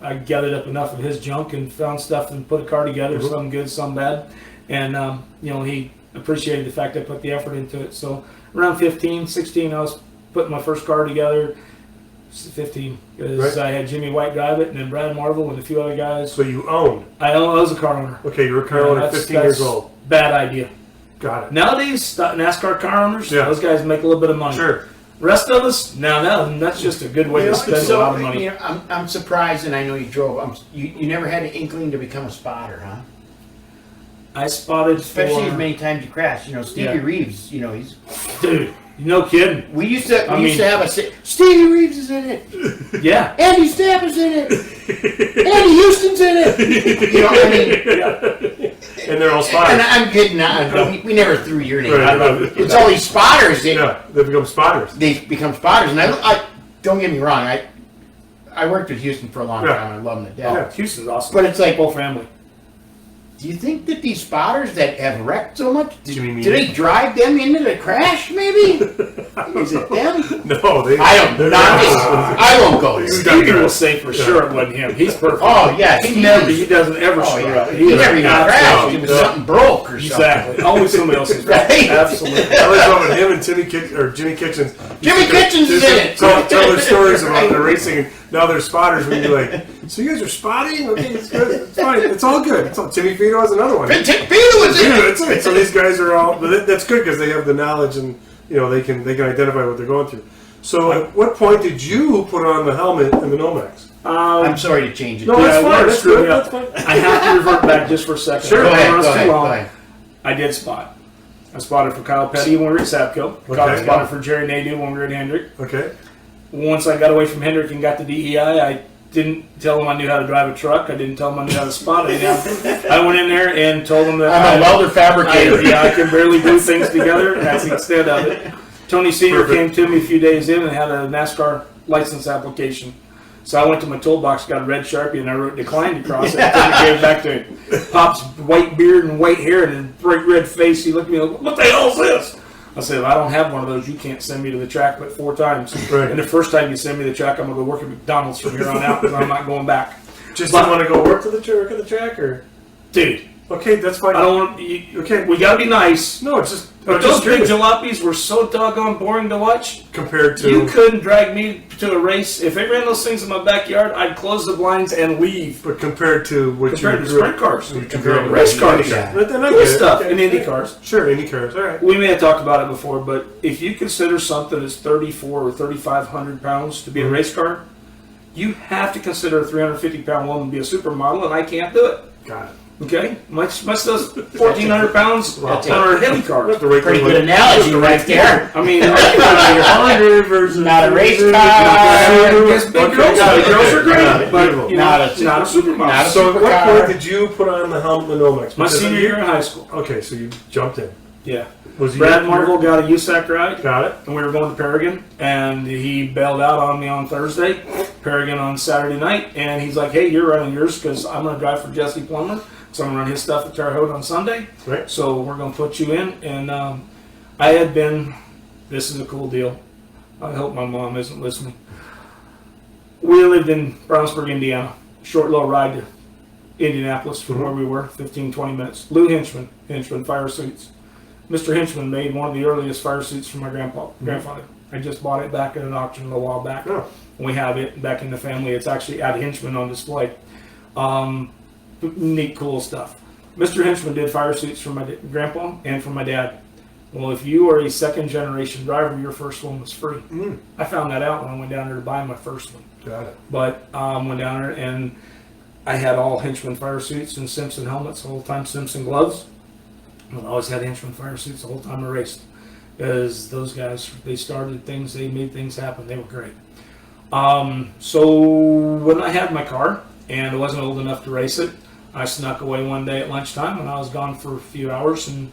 I gathered up enough of his junk and found stuff and put a car together, some good, some bad. And, he appreciated the fact I put the effort into it. So around 15, 16, I was putting my first car together. 15, because I had Jimmy White drive it, and then Brad Marvel and a few other guys. So you owned. I was a car owner. Okay, you were a car owner at 15 years old. Bad idea. Got it. Nowadays, NASCAR car owners, those guys make a little bit of money. Sure. Rest of us, that's just a good way to spend a lot of money. I'm surprised, and I know you drove. You never had an inkling to become a spotter, huh? I spotted Especially as many times you crashed. Stevie Reeves. He's dude. No kidding. We used to have a Stevie Reeves is in it. Yeah. Andy Stapp is in it. Andy Houston's in it. And they're all spotters. And I'm kidding. We never threw your name Right, out. It's all these spotters. They become spotters. They become spotters. And I don't get me wrong. I worked with Houston for a long time. I love him to death. Yeah. Houston's awesome. But it's like, whole family. do you think that these spotters that have wrecked so much, do Jimmy they drive them into the crash, maybe? Is it them? No, they. I don't know. I won't go there. Stevie will say for sure it wasn't him. He's perfect. Oh, yeah. He doesn't ever Oh, screw yeah. up. He never even crashed. It was something broke or something. Exactly. Always somebody else's fault. Right? Absolutely. I was over him and Jimmy Kitchens. Jimmy Kitchens is in it. Tell their stories about their racing, and now they're spotters. When you're like, so you guys are spotting? Okay, it's good. It's fine. It's all good. It's all, Timmy Fito has another one. Tim Pino was in it. That's it. So these guys are all. But that's good because they have the knowledge and they can identify what they're going through. So at what point did you put on the helmet and the Nomex? I'm sorry to change it. No, that's fine. That's screw good. me up. That's fine. I have to revert back just for a second. Sure. I don't Go wanna run us too long. ahead. I did spot. I spotted for Kyle Petty when we were at Sapco. Okay. I spotted for Jerry Nadeau when we were at Hendrick. Okay. Once I got away from Hendrick and got to DEI, I didn't tell them I knew how to drive a truck. I didn't tell them I knew how to spot it. I went in there and told them that I'm a welder fabricator. I can barely do things together. That's the extent of it. Tony Sr. came to me a few days in and had a NASCAR license application. So I went to my toolbox, got a red Sharpie, and I wrote declined across it. And gave it back to him. Pop's white beard and white hair and a bright red face. He looked at me like, what the hell is this? I said, if I don't have one of those, you can't send me to the track but 4 times. Right. And the first time you send me to the track, I'm going to go work at McDonald's from here on out because I'm not going back. Just don't want to go work at the track, or? Dude. Okay, that's fine. I don't want. Okay, we gotta be nice. No, it's just. But those big jalopies were so doggone boring to watch. Compared to. You couldn't drag me to a race. If they ran those things in my backyard, I'd close the blinds and leave. But compared to what compared to sprint cars, compared to race cars, But then I cool get stuff okay. in Indy cars. Sure, Indy cars. All right. We may have talked about it before, but if you consider something that's 3,400 or 3,500 pounds to be a race car, you have to consider a 350-pound woman to be a supermodel, and I can't do it. Got it. Okay, my stuff's 1,400 pounds on our heavy cars. Pretty good analogy right there. I mean, Not a race car. Yes, big girls. The girls are great, but you know, Not a supermodel. not a So at what supercar. point did you put on the helmet and Nomex? My senior year in high school. Okay, so you jumped in. Yeah. Was Brad Marvel got a USAC ride. Got it. And we were going to Paragon, and he bailed out on me on Thursday, Paragon on Saturday night, and he's like, hey, you're running yours because I'm going to drive for Jesse Plummer, so I'm going to run his stuff at Terre Haute on Sunday. Right. So we're going to put you in, and I had been, this is a cool deal. I hope my mom isn't listening. We lived in Brownsburg, Indiana, short little ride to Indianapolis from where we were, 15, 20 minutes. Lou Hinchman Fire Suits. Mr. Hinchman made one of the earliest fire suits for my grandfather. I just bought it back at an auction a while back. Oh. We have it back in the family. It's actually at Hinchman on display. Neat, cool stuff. Mr. Hinchman did fire suits for my grandpa and for my dad. Well, if you are a second-generation driver, your first one was free. I found that out when I went down there to buy my first one. Got it. But went down there and I had all Hinchman fire suits and Simpson helmets the whole time, Simpson gloves. I always had Hinchman fire suits the whole time I raced. Because those guys, they started things, they made things happen. They were great. So when I had my car and I wasn't old enough to race it, I snuck away one day at lunchtime when I was gone for a few hours, and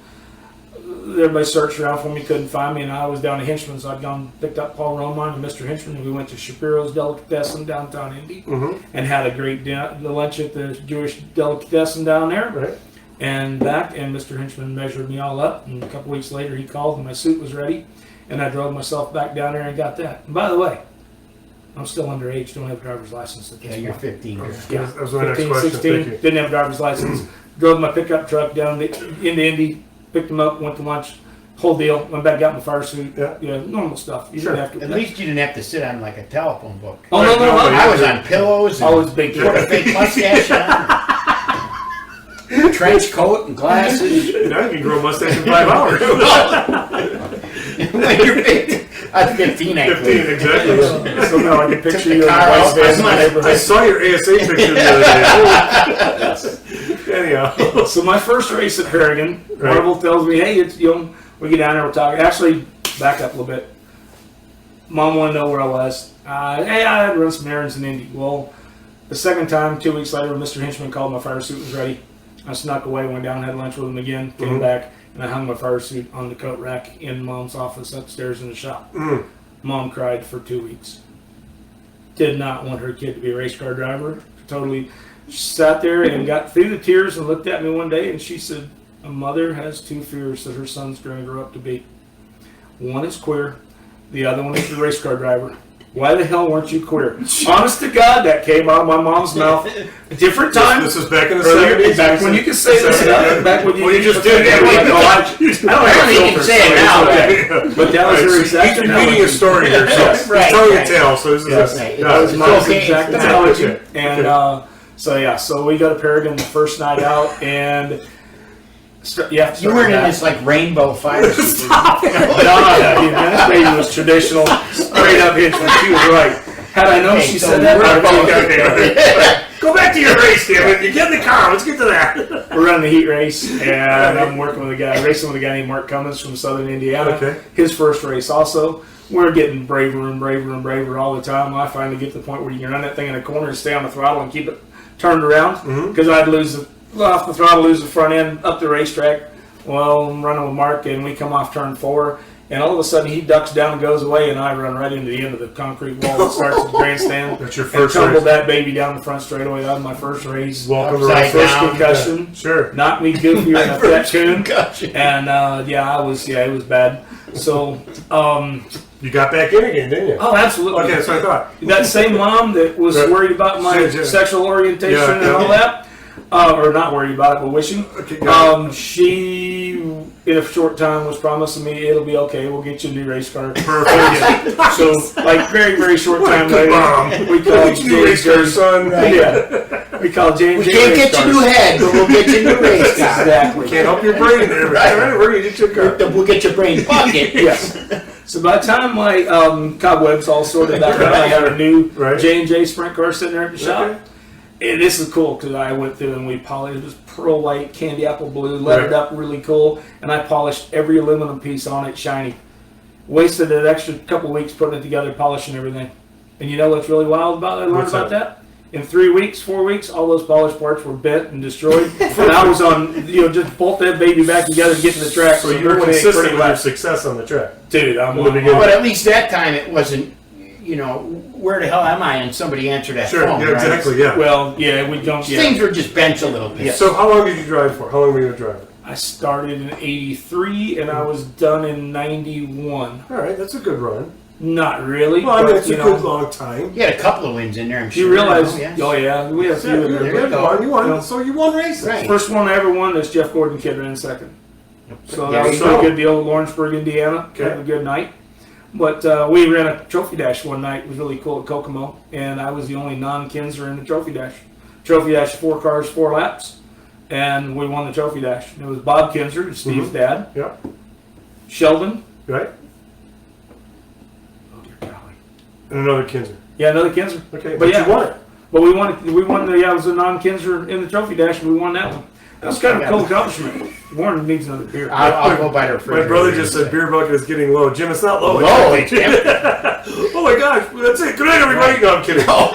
everybody searched around for me, couldn't find me, and I was down to Hinchman's. I'd gone picked up Paul Romine and Mr. Hinchman, and we went to Shapiro's Delicatessen downtown Indy and had a great lunch at the Jewish Delicatessen down there. Right. And back, and Mr. Hinchman measured me all up, and a couple weeks later he called and my suit was ready, and I drove myself back down there and got that. And by the way, I'm still underage, don't have a driver's license at this Yeah, you're point. 15. Yeah, That was my next 15, question. 16, Thank you. didn't have a driver's license. Drove my pickup truck down into Indy, picked them up, went to lunch, whole deal. Went back, got my fire suit. Yeah. Normal stuff. You Sure. didn't have to. At least you didn't have to sit on like a telephone book. Oh no, I was on pillows. I was big. Put a fake mustache on. Trench coat and glasses. Now you can grow a mustache in 5 hours. When you're 15. I'm 15, actually. 15, exactly. So now I can picture the you in a car white out. van in the I neighborhood. saw your ASA picture the other day. Anyhow. So my first race at Paragon, Right. Marvel tells me, hey, it's we get down there, we're talking. Actually, back up a little bit. Mom wanted to know where I was. Hey, I had to run some errands in Indy. Well, the second time, 2 weeks later, Mr. Hinchman called, my fire suit was ready. I snuck away, went down, had lunch with him again, came back, and I hung my fire suit on the coat rack in Mom's office upstairs in the shop. Mom cried for 2 weeks. Did not want her kid to be a race car driver. Totally sat there and got through the tears and looked at me one day, and she said, a mother has 2 fears that her son's going to grow up to be. One is queer, the other one is the race car driver. Why the hell weren't you queer? Honest to God, that came out of my mom's mouth. Different time. This is back in the Earlier, 70s. back when you could say this stuff. Back when Well, you just did. I don't think you can say it now. But that was her exact He's repeating a story here, so Yes, he's right, telling right. a tale. So this is Yes, a, right. no, That was it's mom's okay. exact It's analogy. okay. And so we go to Paragon the first night out, and You weren't in this like rainbow fire suit. This baby was traditional, straight up Hinchman. She was right. Had I known she so said that, we're- I'd have Go back to your race, damn it. You get in the car. Let's get to that. We're running the heat race, and I'm working with a guy, racing with a guy named Mark Cummins from Southern Indiana. Okay. His first race also. we're getting braver and braver and braver all the time. I finally get to the point where you can run that thing in a corner and stay on the throttle and keep it turned around because I'd lose off the throttle, lose the front end up the racetrack. Well, I'm running with Mark, and we come off turn 4, and all of a sudden he ducks down and goes away, and I run right into the end of the concrete wall that starts at the grandstand. That's your first and tumbled race. that baby down the front straightaway. That was my first race. Welcome to Upside race. First down. concussion. Yeah, sure. Knocked me goofy in a fat tune. Concussion. And it was bad. So, You got back in again, didn't you? oh, absolutely. Okay, that's what I thought. That same mom that was Right. worried about my Yeah. sexual orientation Yeah, and yeah. all that, or not worried about it, but wishing, Okay, got it. she, in a short time, was promising me it'll be okay. We'll get you a new race car. Perfect. So, like, very, very short What a time good later, mom. we We'll called get you new race car, son. Yeah, we called James. We can't get you new head, but we'll get you new race car. Exactly. Can't help your brain there. Right. All right, we're going to get you a car. We'll get your brain bucket. Yes. So by the time my cobwebs all sorted out, I had a new Right. J&J sprint car sitting there at the shop. Okay. And this is cool because I went through and we polished. It was pearl white, candy apple blue, lettered Right. up really cool. And I polished every aluminum piece on it shiny. Wasted an extra couple weeks putting it together, polishing everything. And you know what's really wild about it? I learned What's about that? that? In 3 weeks, 4 weeks, all those polished parts were bent and destroyed. And I was on, just bolt that baby back together and get to the track. So you were doing it consistent pretty with your well. success on the track. Dude, I'm Well, on beginning. But at least that time it wasn't, where the hell am I? And somebody answered that Sure, phone, yeah, right? exactly, yeah. Well, yeah, we don't. Yeah. Things were just bent a little bit. Yeah. So how long did you drive for? How long were you driving? I started in '83 and I was done in '91. All right, that's a good run. Not really. Well, I mean, but, it's a good long time. You had a couple of wins in there, I'm sure. You realize? Yeah. Oh yeah, we have a few in Yeah, there. you go. you won. So you won races. Right. First one I ever won is Jeff Gordon Kid ran second. So There that was you a go. good deal. Lawrenceburg, Indiana. Okay. Had a good night. But we ran a trophy dash one night. It was really cool at Kokomo, and I was the only non-Kinzer in the trophy dash. Trophy dash, 4 cars, 4 laps, and we won the trophy dash. It was Bob Kinzer, Steve's dad, Yeah. Sheldon. Right. Oh dear golly. And another Kinzer. Yeah, another Kinzer. Okay, But yeah, you won it. But we won the, I was a non-Kinzer in the trophy dash, and we won that one. That was kind of a cool accomplishment. Warren needs another beer. I'll go by the My refrigerator. brother just said beer bucket is getting low. Jim, it's not low. Low, It's it's empty. oh my gosh, that's it. Good night, everybody. No, I'm kidding. No,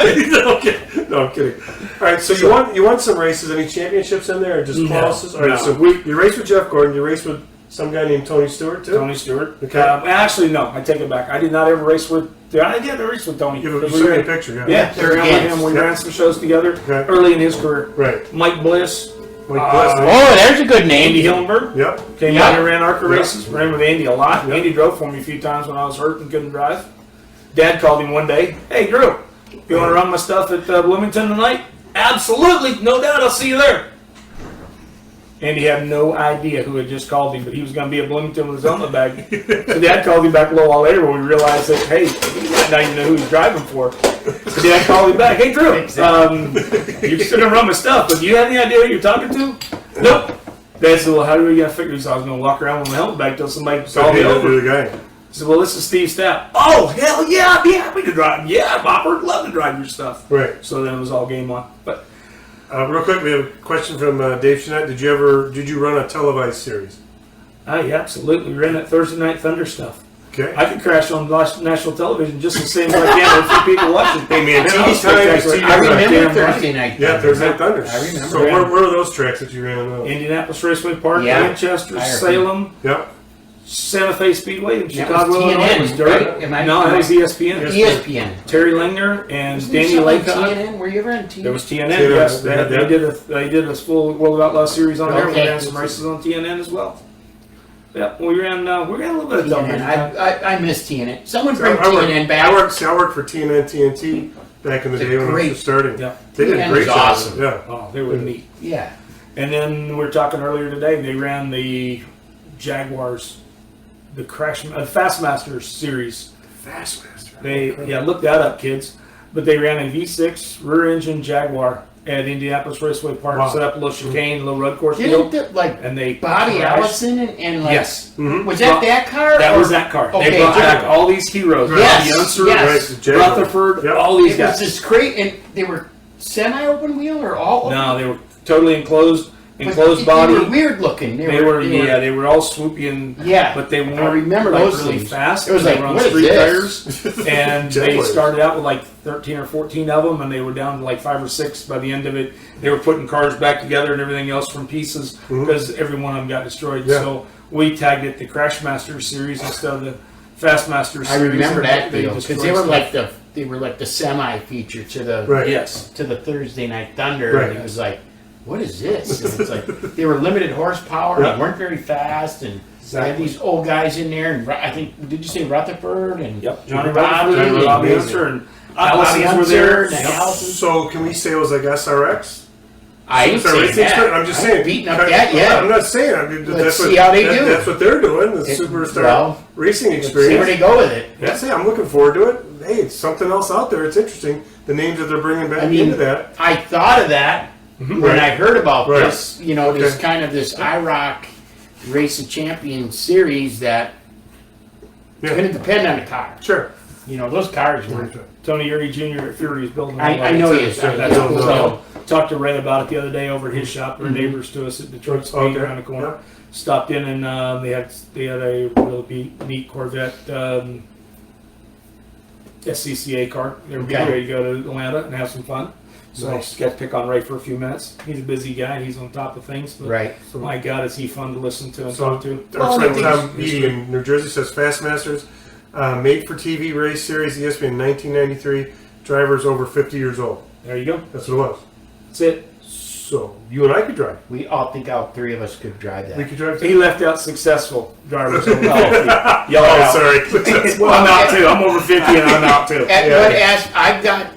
I'm kidding. No, I'm kidding. All right, so you won some races. Any championships in there, or just No, classes? All right, no. so you raced with Jeff Gordon. You raced with some guy named Tony Stewart too. Tony Stewart. Okay. Actually, no, I take it back. I did not ever race with. I did a race with Tony. You Because sent me a ran- picture. Yeah. Yeah, we ran with him. We Yeah. ran some shows together Okay. early in his career. Right. Mike Bliss, Mike Bliss, Oh, there's a good name. Andy Hillenberg. Yep. Came Yeah. down and ran ARCA Yeah. races. Ran with Andy a lot. Yeah. Andy drove for me a few times when I was hurt and couldn't drive. Dad called him one day. Hey, Drew, you want to run my stuff at Bloomington tonight? Absolutely, no doubt. I'll see you there. Andy had no idea who had just called him, but he was going to be at Bloomington with his helmet bag. So Dad called him back a little while later when we realized that, hey, he might not even know who he's driving for. So Dad called him back. Hey, Drew, you can still run my stuff, but do you have any idea who you're talking to? Nope. Dad said, well, how are we going to figure this out? I was going to walk around with my helmet bag until somebody So called he me over. knew the guy. He said, well, this is Steve Stapp. Oh, hell yeah, I'd be happy to drive. Yeah, Bopper, love to drive your stuff. Right. So then it was all game on. But Real quick, we have a question from Dave Chenette. Did you run a televised series? yeah, absolutely. We ran that Thursday Night Thunder stuff. Okay. I could crash on national television just the same as I can with a few people watching. Hey man, Man, TV I was time is spectacular. TV I time. remember Damn right. Thursday night. Yeah, Thursday Night Thunder. I remember. So where are those tracks that you ran on those? Indianapolis Raceway Park, Yeah. Manchester, I heard. Salem, Yep. Santa Fe Speedway, and That Chicago, was Illinois. TNN, Was dirt. right? Am I- No, that was ESPN. Yes. ESPN. Terry Langner and Wasn't there Danny something Laycock. like TNN? Were you ever on TNN? There was TNN, TNN, yes. they had They that. did a full World Outlaw series on there. We Okay. ran some races on TNN as well. Yeah, we ran a little bit of TNN. television. I miss TNN. Someone So bring TNN back. I worked for TNN TNT back in the They're day when I great. was starting. Yeah. They did a TNN great is job. awesome. Yeah. Oh, they were neat. Yeah. And then we were talking earlier today. They ran the Jaguars, the Fastmasters series. Fastmaster. Look that up, kids. But they ran a V6 rear engine Jaguar at Indianapolis Raceway Park. Wow. Set up a little chicane, a little road course Didn't deal, the, like and they Bobby crashed. Allison and like Yes. Mm-hmm. was that car? That or- was that car. Okay, They brought Jaguar. back all these heroes. Yes, Youngster, yes. Right, the Jaguar. Rutherford, Yep. all these It was guys. just great, and they were semi-open wheel or all? No, they were totally enclosed. enclosed They body. were weird looking. They were all swoopy and but they weren't I remember like those really things. fast. It was They like, were on what is street this? tires, and they started out with like 13 or 14 of them, and they were down to like 5 or 6 by the end of it. They were putting cars back together and everything else from pieces because every one of them got destroyed. Yeah. So we tagged it the Crash Masters series instead of the Fast Masters series. I remember that deal because because they were like the semi feature to the to the Thursday Night Thunder, and it was like, what is this? And it's like they were limited horsepower, they weren't very fast, and they had these old guys in there. And I think, did you say Rutherford and Johnny Rutherford, Robbie and Allison's were there. So can we say it was like SRX? I ain't saying that. I'm just saying. Beating up that yet. I'm not saying. I mean, Let's see how they do. That's what they're doing. The superstar racing experience. See where they go with it. Yeah, I'm looking forward to it. Hey, it's something else out there. It's interesting. The names that they're bringing back into that. I thought of that when I heard about this. You know, this kind of this IROC Race of Champions series that it's going to depend on the car. Sure. You know, those cars were. Tony Uri Jr. at Fury is building. I know he is. Talked to Ray about it the other day over at his shop. They're neighbors to us at Detroit Speed around the corner. Yep. Stopped in and they had a really neat Corvette SCCA car. They were getting ready to go to Atlanta and have some fun. So I just got to pick on Ray for a few minutes. He's a busy guy. He's on top of things. But my God, is he fun to listen to and talk to. Our friend Tom Beatty in New Jersey says Fast Masters, made for TV race series, ESPN 1993, drivers over 50 years old. There you go. That's what it was. That's it. So you and I could drive. We all think all three of us could drive that. We could drive. He left out successful drivers over 50. Oh, sorry. Well, I'm out too. I'm over 50 and I'm out too. I've got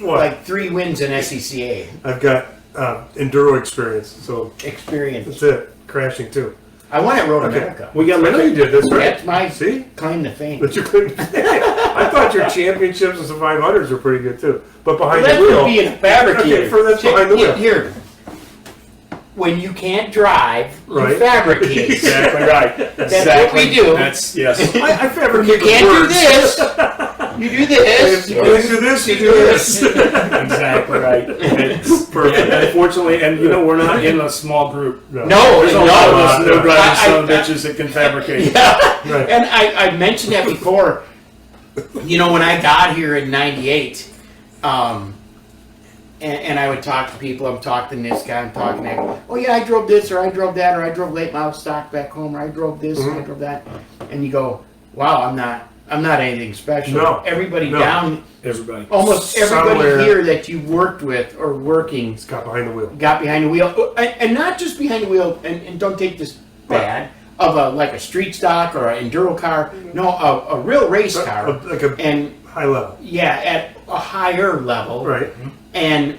like 3 wins in SCCA. I've got enduro experience. So experience. That's it. Crashing too. I won at Road America. We got. I know you did. That's right. That's my claim to fame. But you couldn't. I thought your championships and some 500s were pretty good too. But behind the that's wheel. Being a fabricator. That's behind the wheel. Here. When you can't drive, you fabricate. Exactly right. That's what we do. That's yes. I fabricate. You can't do this. You do this. You can't do this. You do this. Exactly right. It's perfect. Unfortunately, and you know we're not in a small group. No, there's a lot of us no driving son of bitches that can fabricate. Yeah. Right. And I mentioned that before. You know, when I got here in '98. And I would talk to people. I'm talking to this guy. I'm talking to him. Oh yeah, I drove this, or I drove that, or I drove late model stock back home, or I drove this, and I drove that. And you go, wow, I'm not anything special. No. Everybody almost everybody here that you worked with or working got behind the wheel. Got behind the wheel, and not just behind the wheel. And don't take this bad. Of like a street stock or an enduro car. No, a real race car. Like a high level. Yeah, at a higher level. Right. And,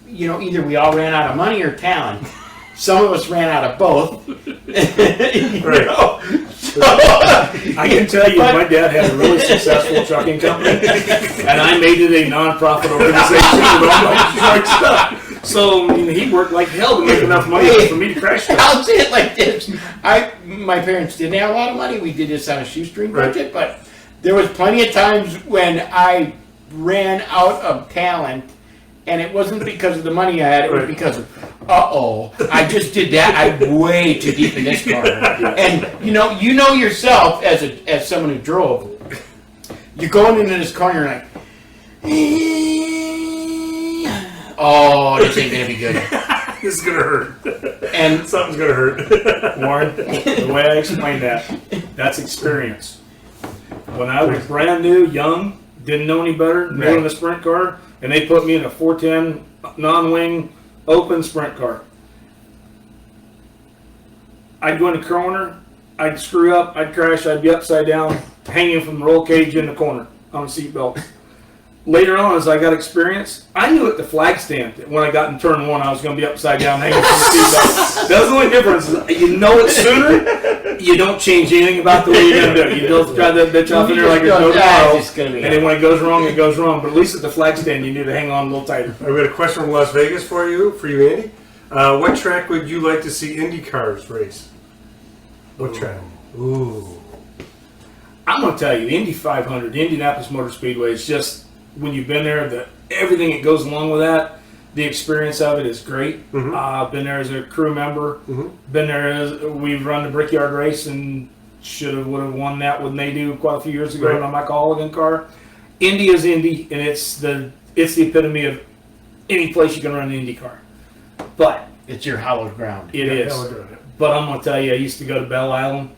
you know, either we all ran out of money or talent. Some of us ran out of both. Right. I can tell you, my dad had a really successful trucking company, and I made it a non-profit organization with all my truck stuff. So I mean, he worked like hell to make enough money for me to crash. I'll say it like this: my parents didn't have a lot of money. We did this on a shoestring budget, but there was plenty of times when I ran out of talent, and it wasn't because of the money I had. It was because of, I just did that. I'm way too deep in this car. And you know yourself as someone who drove. You're going into this car, and you're like, oh, this ain't gonna be good. This is gonna hurt. And something's gonna hurt. Warren, the way I explained that's experience. When I was brand new, young, didn't know any better, new in a sprint car, and they put me in a 410 non-wing open sprint car. I'd go in the corner, I'd screw up, I'd crash, I'd be upside down, hanging from the roll cage in the corner on a seatbelt. Later on, as I got experience, I knew at the flag stand that when I got in turn 1, I was going to be upside down hanging from the seatbelt. That's the only difference. You know it sooner, you don't change anything about the way you're going to do it. You don't drive that bitch off in there like there's no tomorrow. And then when it goes wrong, it goes wrong. But at least at the flag stand, you knew to hang on a little tighter. I've got a question from Las Vegas for you, Andy. What track would you like to see Indy cars race? What track? Ooh. I'm going to tell you, the Indy 500, the Indianapolis Motor Speedway is just, when you've been there, everything that goes along with that, The experience of it is great. Been there as a crew member. Been there as we've run the Brickyard race and would have won that when they do quite a few years ago on my Allendinger car. Indy is Indy, and it's the epitome of any place you can run an Indy car. But It's your hallowed ground. it is. But I'm going to tell you, I used to go to Belle Isle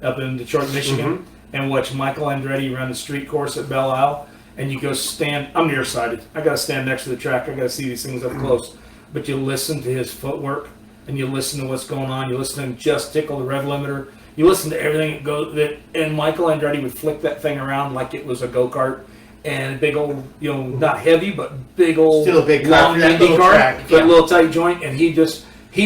up in Detroit, Michigan, and watch Michael Andretti run the street course at Belle Isle. And you go stand, I'm nearsighted. I got to stand next to the track. I got to see these things up close. But you listen to his footwork, and you listen to what's going on. You listen to him just tickle the rev limiter. You listen to everything that goes. And Michael Andretti would flick that thing around like it was a go-kart. And a big old, not heavy, but big old, Still a big car long for that Indy little car, track, but yeah. a little tight joint. And he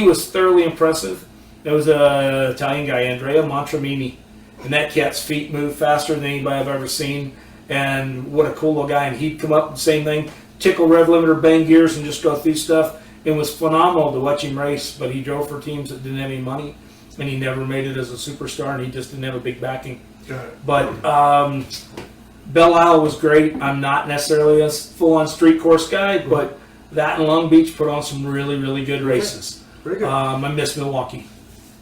was thoroughly impressive. There was an Italian guy, Andrea Montramini, and that cat's feet move faster than anybody I've ever seen. And what a cool little guy. And he'd come up, same thing, tickle rev limiter, bang gears, and just go through stuff. It was phenomenal to watch him race, but he drove for teams that didn't have any money, and he never made it as a superstar, and he just didn't have a big backing. But Belle Isle was great. I'm not necessarily a full-on street course guy, but that and Long Beach put on some really, really good races. Very good. I miss Milwaukee.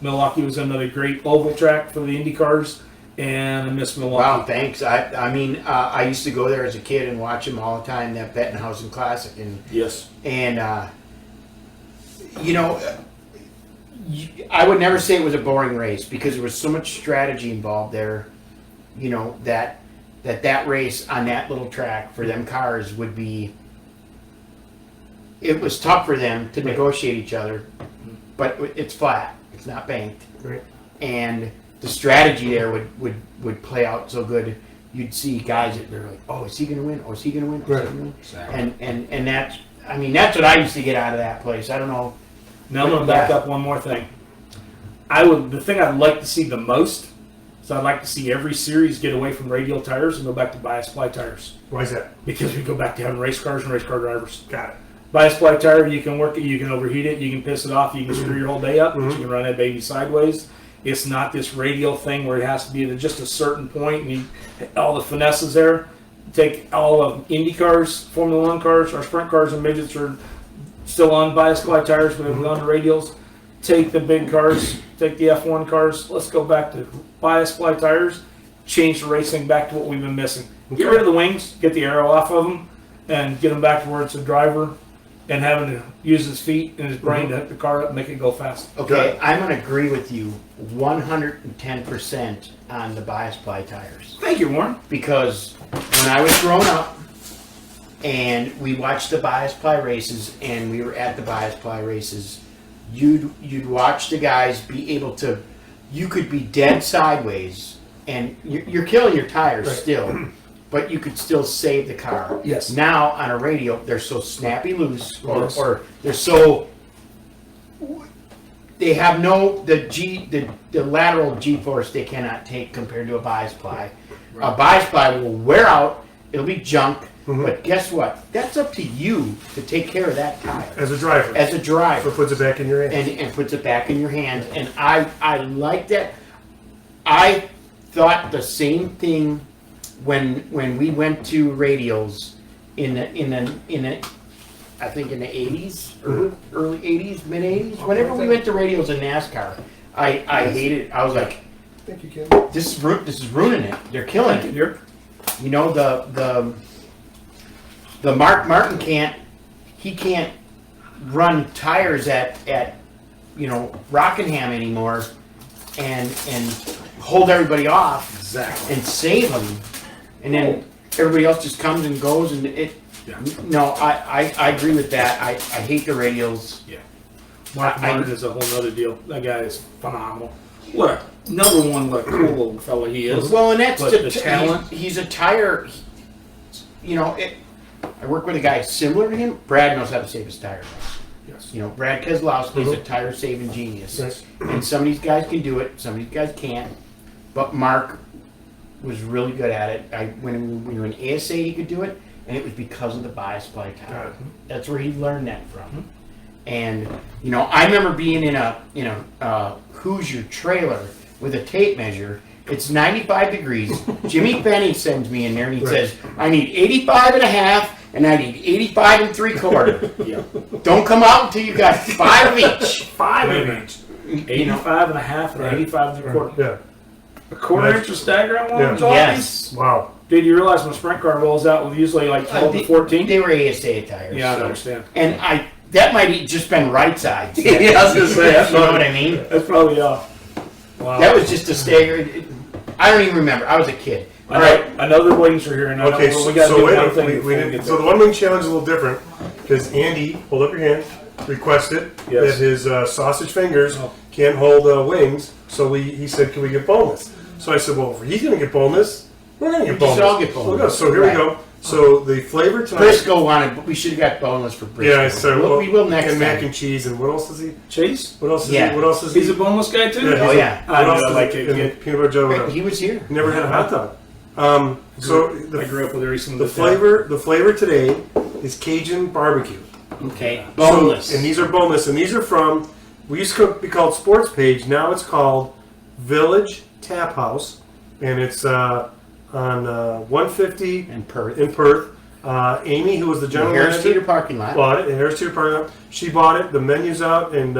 Milwaukee was another great oval track for the Indy cars, and I miss Milwaukee. Wow, thanks. I used to go there as a kid and watch them all the time, that Bettenhausen Classic. Yes. And I would never say it was a boring race because there was so much strategy involved there, that race on that little track for them cars would be, it was tough for them to negotiate each other, but it's flat. It's not banked. Right. And the strategy there would play out so good. You'd see guys that they're like, oh, is he going to win? Oh, is he going to win? Right. Exactly. And that's what I used to get out of that place. I don't know. Now I'm going to back up one more thing. The thing I'd like to see the most is I'd like to see every series get away from radial tires and go back to bias ply tires. Why is that? Because we go back to having race cars and race car drivers. Got it. Bias ply tire, you can work it, you can overheat it, you can piss it off, you can screw your whole day up, but you can run that baby sideways. It's not this radial thing where it has to be at just a certain point and all the finesses there. Take all of Indy cars, Formula One cars, our sprint cars and midgets are still on bias ply tires, but on the radials. Take the big cars, take the F1 cars, let's go back to bias ply tires, change the racing back to what we've been missing. Get rid of the wings, get the aero off of them, and get them back to where it's a driver and having to use his feet and his brain to hook the car up and make it go fast. Okay, I'm going to agree with you 110% on the bias ply tires. Thank you, Warren. Because when I was growing up and we watched the bias ply races and we were at the bias ply races, you'd watch the guys be able to, you could be dead sideways and you're killing your tires still, but you could still save the car. Yes. Now on a radial, they're so snappy loose, Yes. or they're so, they have the lateral G-force they cannot take compared to a bias ply. A bias ply will wear out, it'll be junk, but guess what? That's up to you to take care of that tire. As a driver. As a driver. So it puts it back in your hand. And puts it back in your hands. And I like that. I thought the same thing when we went to radials in the I think in the 80s or early 80s, mid 80s. Whenever we went to radials in NASCAR, I hated it. I was like, Thank you, Ken. this is ruining it. They're killing it. You know, the Mark Martin can't run tires at Rockingham anymore and hold everybody off and save them, and then everybody else just comes and goes and it. Yeah. No, I agree with that. I hate the radials. Yeah. Mark Martin is a whole other deal. That guy is phenomenal. What a cool little fella he is. Well, and that's But the talent. He's a tire. I work with a guy similar to him. Brad knows how to save his tires. Yes. Brad Keselowski's a tire saving genius. Yes. And some of these guys can do it, some of these guys can't. But Mark was really good at it. When we were in ASA, he could do it, and it was because of the bias ply tire. That's where he learned that from. And I remember being in a Hoosier trailer with a tape measure. It's 95 degrees. Jimmy Benny sends me in there and he says, I need 85 and a half and I'd eat 85 3/4. Yeah. Don't come out until you got 5 of each. 5 of each. 85 and a half and 85 and a quarter. Yeah. A quarter inch of stagger on one of those Yes. Wow. Dude, you realize when a sprint car rolls out with usually like 12 to 14? They were ASA tires. Yeah, I so- understand. And that might have just been right sides. Yeah, I was gonna say, that's You know probably- what I mean? That's probably off. Wow. That was just a stagger. I don't even remember. I was a kid. All right, I know the wings are here, and Okay, I know so, we got to do wait, one thing. we before we didn't, get so the there. one wing challenge is a little different because Andy, hold up your hand, requested Yes. that his sausage fingers Oh. can't hold wings. So he said, can we get boneless? So I said, well, if he's going to get boneless, we're going to get We should boneless. all get boneless. We'll go. So here Right. we go. So the flavor tonight. Briscoe wanted, but we should have got boneless for Briscoe. Yeah, so we will next and time. mac and cheese and what else is he? Chase? What else is Yeah. he? What else is He's he? a boneless guy too? Yeah, he's Oh, a- yeah. What I know, else I is like he? it, And kid. peanut butter jelly. He was here. Never had a hot dog. So I grew up with racing the with flavor today is Cajun barbecue. Okay. Boneless. So, and these are boneless, and these are from. We used to be called Sports Page. Now it's called Village Tap House, and it's on 150 in Perth. in Perth. Amy, who was the general Harris manager, Teeter parking lot. bought it. And Harris Teeter parking lot. She bought it. The menu's out, and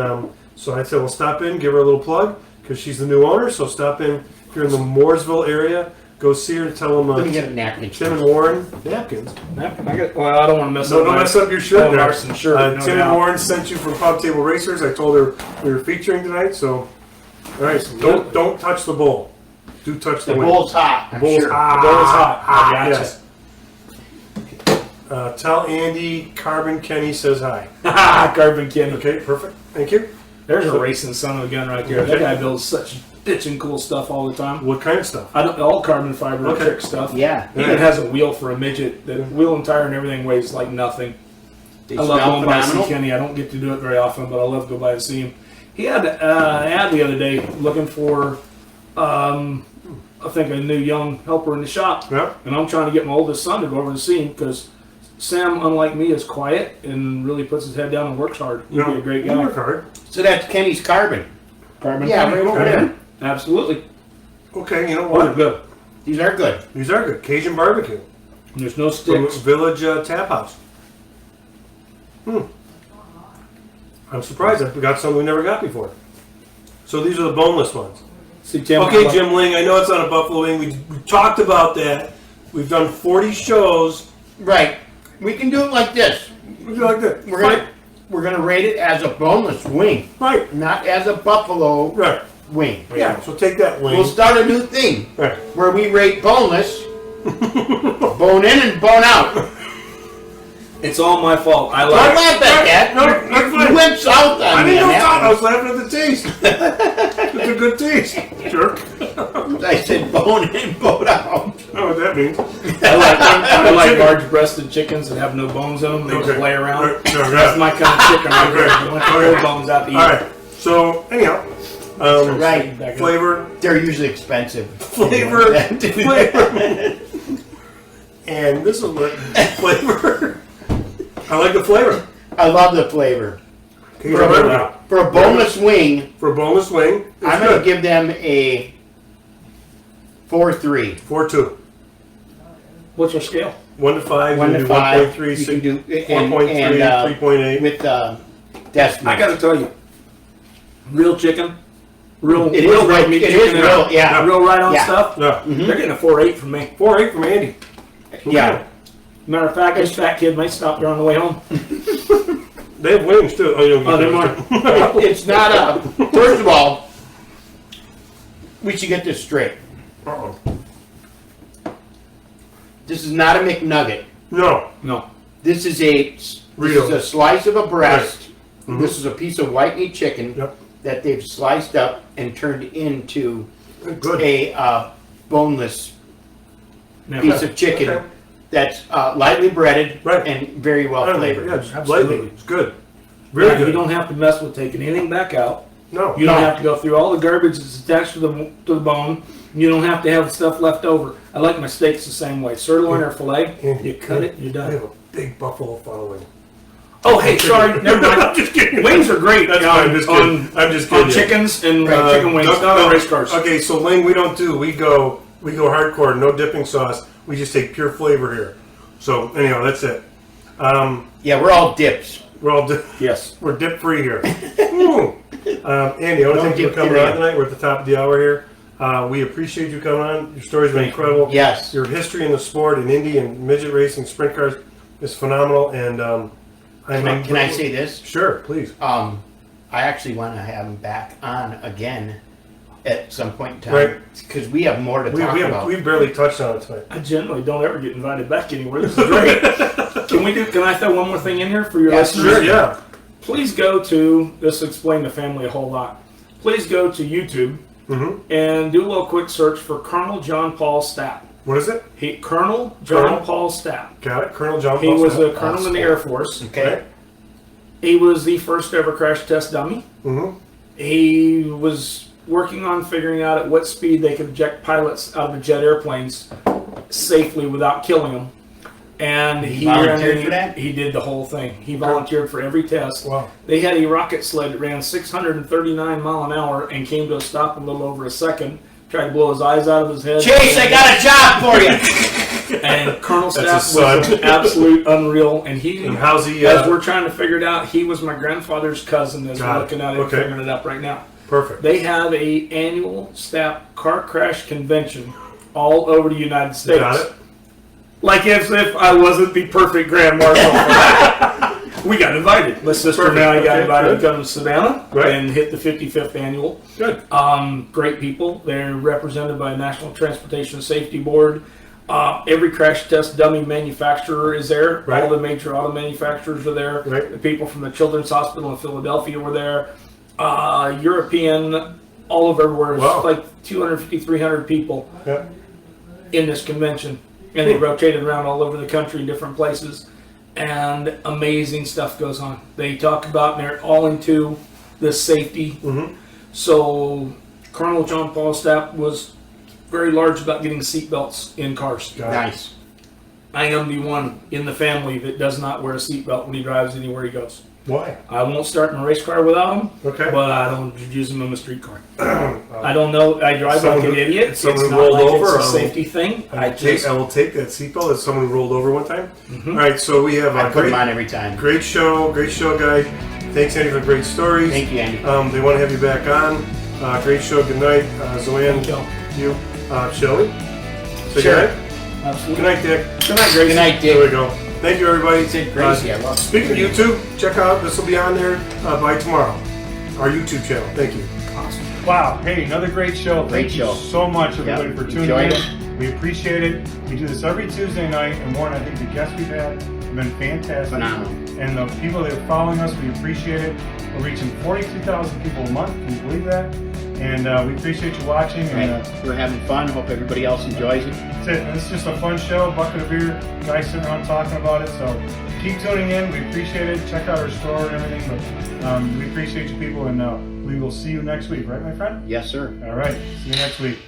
so I said, "Well, stop in, give her a little plug because she's the new owner. So stop in if you're in the Mooresville area. Go see her and tell them Let me get a napkin. Tim and Warren napkins. Napkin. Well, I don't want to mess No, up don't my mess up your shirt there. Larson shirt. No Tim and doubt. Warren sent you from Pub Table Racers. I told her we were featuring tonight, so all right. So don't touch the bowl. Do touch the The wing. bowl's hot. I'm Bowl's sure. hot. The bowl is hot. Hot, I gotcha. yes. Tell Andy Carbon Kenny says hi. Carbon Kenny. Okay, perfect. Thank you. There's a racing son of a gun right there. That guy builds such bitchin' cool stuff all the time. What kind of stuff? I don't all carbon fiber Okay. trick stuff. Yeah. He even has a wheel for a midget. The wheel and tire and everything weighs like nothing. They I love smell going by to see phenomenal. Kenny. I don't get to do it very often, but I love to go by and see him. He had an ad the other day looking for, I think, a new young helper in the shop. Yeah. And I'm trying to get my oldest son to go over and see him because Sam, unlike me, is quiet and really puts his head down and works hard. He'd be a great You guy. work hard. So that's Kenny's carbon. Carbon Yeah, fiber. right over there. Absolutely. Okay, you know Those are what? good. These are good. These are good. Cajun barbecue There's no from sticks. Village Tap House. I'm surprised. I got some we never got before. So these are the boneless ones. See, Tim, Okay, Jim Ling, I know it's not a buffalo wing. We talked about that. We've done 40 shows. Right. We can do it like this. We do like that. We're gonna rate it as a boneless wing, Right. not as a buffalo Right. wing. Yeah, so take that wing. We'll start a new thing Right. where we rate boneless, bone in and bone out. It's all my fault. I Don't like laugh at that. No, You- that's fine. you went south on I me didn't on know that I one. was laughing at the taste. It's a good taste. Jerk. I said bone in, bone out. I know what that means. I like large-breasted chickens that have no bones in them. They just lay around. Right. No, That's right. my kind of chicken right there. I want the Okay. whole bones out to eat. All right. So anyhow, Right. flavor, They're usually expensive. flavor, flavor, and this is what flavor. I like the flavor. I love the flavor. Cajun barbecue. For a boneless wing, For a boneless wing, it's I'm going to good. give them a 4-3. 4.2. What's our scale? 1 to 5. 1 you to do 5. 1.3, You can do 4.3, 3.8. with decimals. I got to tell you, real chicken, real It is real right. red meat It chicken, is real. Yeah. real right on Yeah. stuff. Yeah. They're getting a 4.8 from me. 4.8 from Andy. Yeah. Matter of fact, this fat kid might stop there on the way home. They have wings too. Oh, you don't get Oh, they're those. mine. It's not a. First of all, we should get this straight. Uh-oh. This is not a McNugget. No. No. This is a Real. slice of a breast. This is a piece of white meat chicken Yep. that they've sliced up and turned into Good. a boneless Now, piece of chicken Okay. that's lightly breaded Right. and very well flavored. Yeah, just Absolutely. lightly. It's good. Very yeah, good. You don't have to mess with taking anything back out. No. You don't have to go through all the garbage that's attached to the bone. You don't have to have stuff left over. I like my steaks the same way. Sirloin or filet, you cut it, you're They done. have a big buffalo following. Oh, hey, sorry, never mind. I'm just kidding. Wings are great That's on, fine. I'm just kidding. I'm just kidding. on chickens and Right, chicken wings, not on race cars. Okay, so Ling, we don't do. We go hardcore. No dipping sauce. We just take pure flavor here. So anyhow, that's it. Yeah, we're all dips. We're all Yes. we're dip free here. Ooh. Andy, I want to thank you for coming on tonight. We're at the top of the hour here. We appreciate you coming on. Your story's been incredible. Yes. Your history in the sport and Indy and midget racing, sprint cars is phenomenal. And Can I say this? Sure, please. I actually want to have him back on again at some point in time. Right. Because we have more to talk about. We barely touched on it tonight. I generally don't ever get invited back anywhere. This is great. Can I throw one more thing in here for your listeners? Sure, yeah. Please go to, this will explain the family a whole lot. Please go to YouTube and do a little quick search for Colonel John Paul Stapp. What is it? Colonel John Paul Stapp. Got it. Colonel John Paul He was Stapp. a colonel in the Air Force. Okay. Right. He was the first ever crash test dummy. Mm-hmm. He was working on figuring out at what speed they could eject pilots out of the jet airplanes safely without killing them. And he volunteered for that? He did the whole thing. He volunteered for every test. Wow. They had a rocket sled that ran 639 mile an hour and came to a stop in a little over a second. Tried to blow his eyes out of his head. Chase, I got a job for you! And Colonel That's Stapp his was an absolute unreal. And he, And how's he? as we're trying to figure it out, he was my grandfather's cousin as we're Got it. looking at it and Okay. figuring it up right now. Perfect. They have a annual Stapp car crash convention all over the United States. Got it. Like if I wasn't the perfect grand marshal for that. We got invited. My sister and I got invited to come to Savannah and hit the 55th annual. Good. Great people. They're represented by National Transportation Safety Board. Every crash test dummy manufacturer is there. Right. All the major auto manufacturers are there. Right. The people from the Children's Hospital in Philadelphia were there. European, all over everywhere. It's Wow. like 250, 300 people Yeah. in this convention. And they rotated around all over the country in different places. And amazing stuff goes on. They talk about, and they're all into the safety. Mm-hmm. So Colonel John Paul Stapp was very large about getting seatbelts in cars. Nice. I am the one in the family that does not wear a seatbelt when he drives anywhere he goes. Why? I won't start in a race car without him, Okay. but I don't use him in a street car. I don't know. I drive like an idiot. It's someone not rolled like over, it's a safety thing. I will take that seatbelt as someone who rolled over one time. Mm-hmm. All right, so we have I a put great, them on every time. great show, guys. Thanks, Andy, for great stories. Thank you, Andy. They want to have you back on. Great show. Good night, Zoanne. Thank You, Shelley. Say Sure. good night. Absolutely. Good night, Dick. Good night, Gracie. Good night, There Dick. we go. Thank you, everybody. Sid Gracie, I love it. Speaking of YouTube, check out, this will be on there by tomorrow. Our YouTube channel. Thank you. Awesome. Wow. Hey, another great show. Great Thank show. you so much, everybody, Yep. for tuning Enjoyed in. it. We appreciate it. We do this every Tuesday night, and Warren, I think the guests we've had have been fantastic. Phenomenal. And the people that are following us, we appreciate it. We're reaching 42,000 people a month. Can you believe that? And we appreciate you watching. And Right. We're having fun. Hope everybody else enjoys it. that's it. And it's just a fun show. Bucket of beer, guys sitting around talking about it. So keep tuning in. We appreciate it. Check out our store and everything. But we appreciate you people, and we will see you next week. Right, my friend? Yes, sir. All right. See you next week.